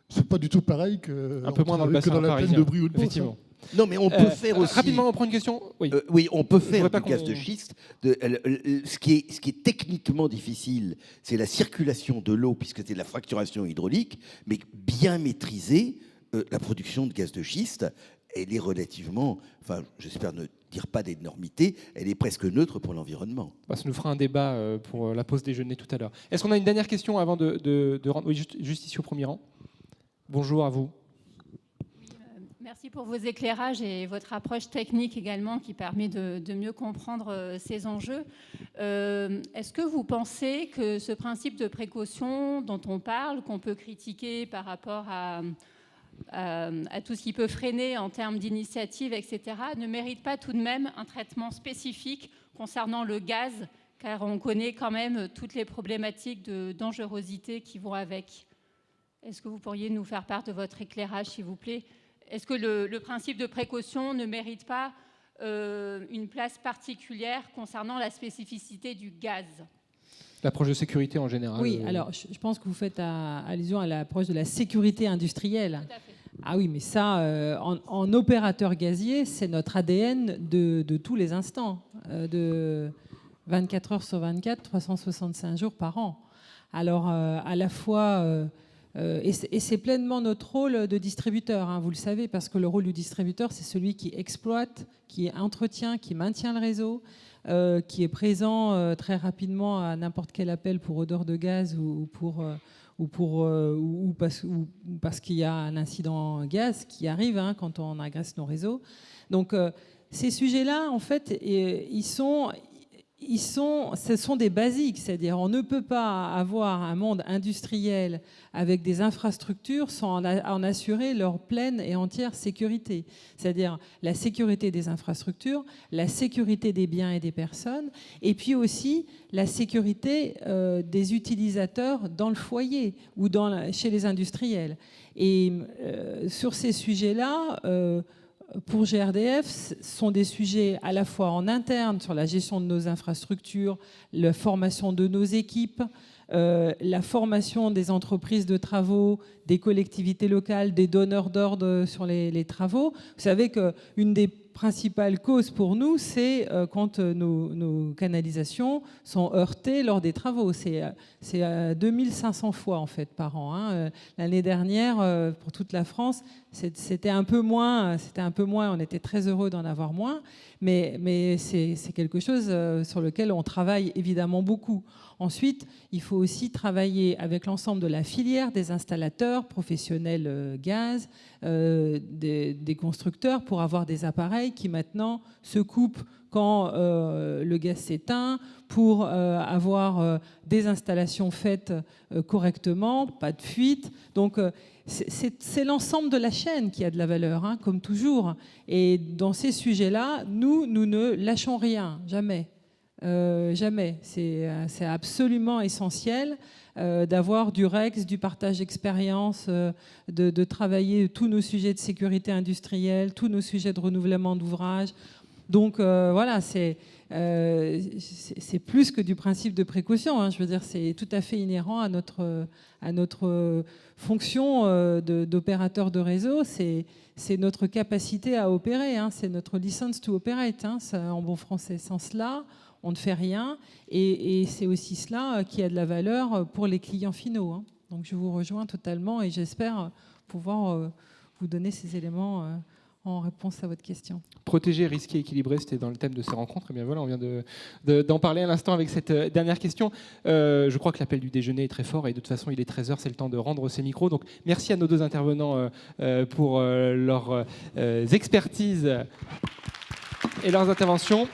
c'est pas du tout pareil que, un peu moins dans le bassin la plaine de Brie ou de Beauce. Effectivement. Non, mais on peut faire aussi... Rapidement, on prend une question. Oui, oui, on peut faire du gaz de schiste. Ce qui est techniquement difficile, c'est la circulation de l'eau, puisque c'est de la fracturation hydraulique, mais bien maîtriser la production de gaz de schiste, elle est relativement, enfin, j'espère ne dire pas d'énormité, elle est presque neutre pour l'environnement. Ça nous fera un débat pour la pause déjeuner tout à l'heure. Est-ce qu'on a une dernière question avant de rendre... Oui, juste ici au premier rang. Bonjour à vous. Merci pour vos éclairages et votre approche technique également qui permet de mieux comprendre ces enjeux. Est-ce que vous pensez que ce principe de précaution dont on parle, qu'on peut critiquer par rapport à tout ce qui peut freiner en termes d'initiatives, etc., ne mérite pas tout de même un traitement spécifique concernant le gaz, car on connaît quand même toutes les problématiques de dangerosité qui vont avec? Est-ce que vous pourriez nous faire part de votre éclairage, s'il vous plaît? Est-ce que le principe de précaution ne mérite pas une place particulière concernant la spécificité du gaz? L'approche de sécurité en général. Oui, alors je pense que vous faites allusion à l'approche de la sécurité industrielle. Tout à fait. Ah oui, mais ça, en opérateur gazier, c'est notre ADN de tous les instants, de 24 heures sur 24, 365 jours par an. Alors, à la fois... et c'est pleinement notre rôle de distributeur, vous le savez, parce que le rôle du distributeur, c'est celui qui exploite, qui entretient, qui maintient le réseau, qui est présent très rapidement à n'importe quel appel pour odeur de gaz ou parce qu'il y a un incident gaz qui arrive quand on agresse nos réseaux. Donc ces sujets-là, en fait, ce sont des basiques, c'est-à-dire on ne peut pas avoir un monde industriel avec des infrastructures sans en assurer leur pleine et entière sécurité. C'est-à-dire la sécurité des infrastructures, la sécurité des biens et des personnes, et puis aussi la sécurité des utilisateurs dans le foyer ou chez les industriels. Et sur ces sujets-là, pour GRDF, ce sont des sujets à la fois en interne sur la gestion de nos infrastructures, la formation de nos équipes, la formation des entreprises de travaux, des collectivités locales, des donneurs d'ordre sur les travaux. Vous savez qu'une des principale cause pour nous, c'est quand nos canalisations sont heurtées lors des travaux. C'est 2500 fois en fait par an. L'année dernière, pour toute la France, c'était un peu moins. On était très heureux d'en avoir moins, mais c'est quelque chose sur lequel on travaille évidemment beaucoup. Ensuite, il faut aussi travailler avec l'ensemble de la filière des installateurs, professionnels gaz, des constructeurs pour avoir des appareils qui maintenant se coupent quand le gaz s'éteint, pour avoir des installations faites correctement, pas de fuite. Donc c'est l'ensemble de la chaîne qui a de la valeur, comme toujours. Et dans ces sujets-là, nous ne lâchons rien, jamais. Jamais. C'est absolument essentiel d'avoir du REX, du partage d'expérience, de travailler tous nos sujets de sécurité industrielle, tous nos sujets de renouvellement d'ouvrages. Donc voilà, c'est plus que du principe de précaution. Hein. Je veux dire, c'est tout à fait inhérent à notre fonction d'opérateur de réseau. C'est notre capacité à opérer. Hein. C'est notre license to operate, hein, ça, en bon français. Sans cela, on ne fait rien. Et c'est aussi cela qui a de la valeur pour les clients finaux. Hein. Donc je vous rejoins totalement et j'espère pouvoir vous donner ces éléments en réponse à votre question. Protéger, risquer, équilibrer, c'était dans le thème de ces rencontres. Et bien voilà, on vient d'en parler à l'instant avec cette dernière question. Je crois que l'appel du déjeuner est très fort et de toute façon, il est 13h, c'est le temps de rendre ces micros. Donc merci à nos deux intervenants pour leurs expertises et leurs interventions.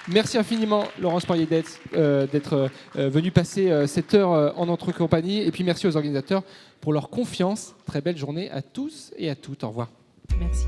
Merci infiniment, Laurence Poirier d'être venue passer cette heure en notre compagnie. Et puis merci aux organisateurs pour leur confiance. Très belle journée à tous et à toutes. Au revoir. Merci.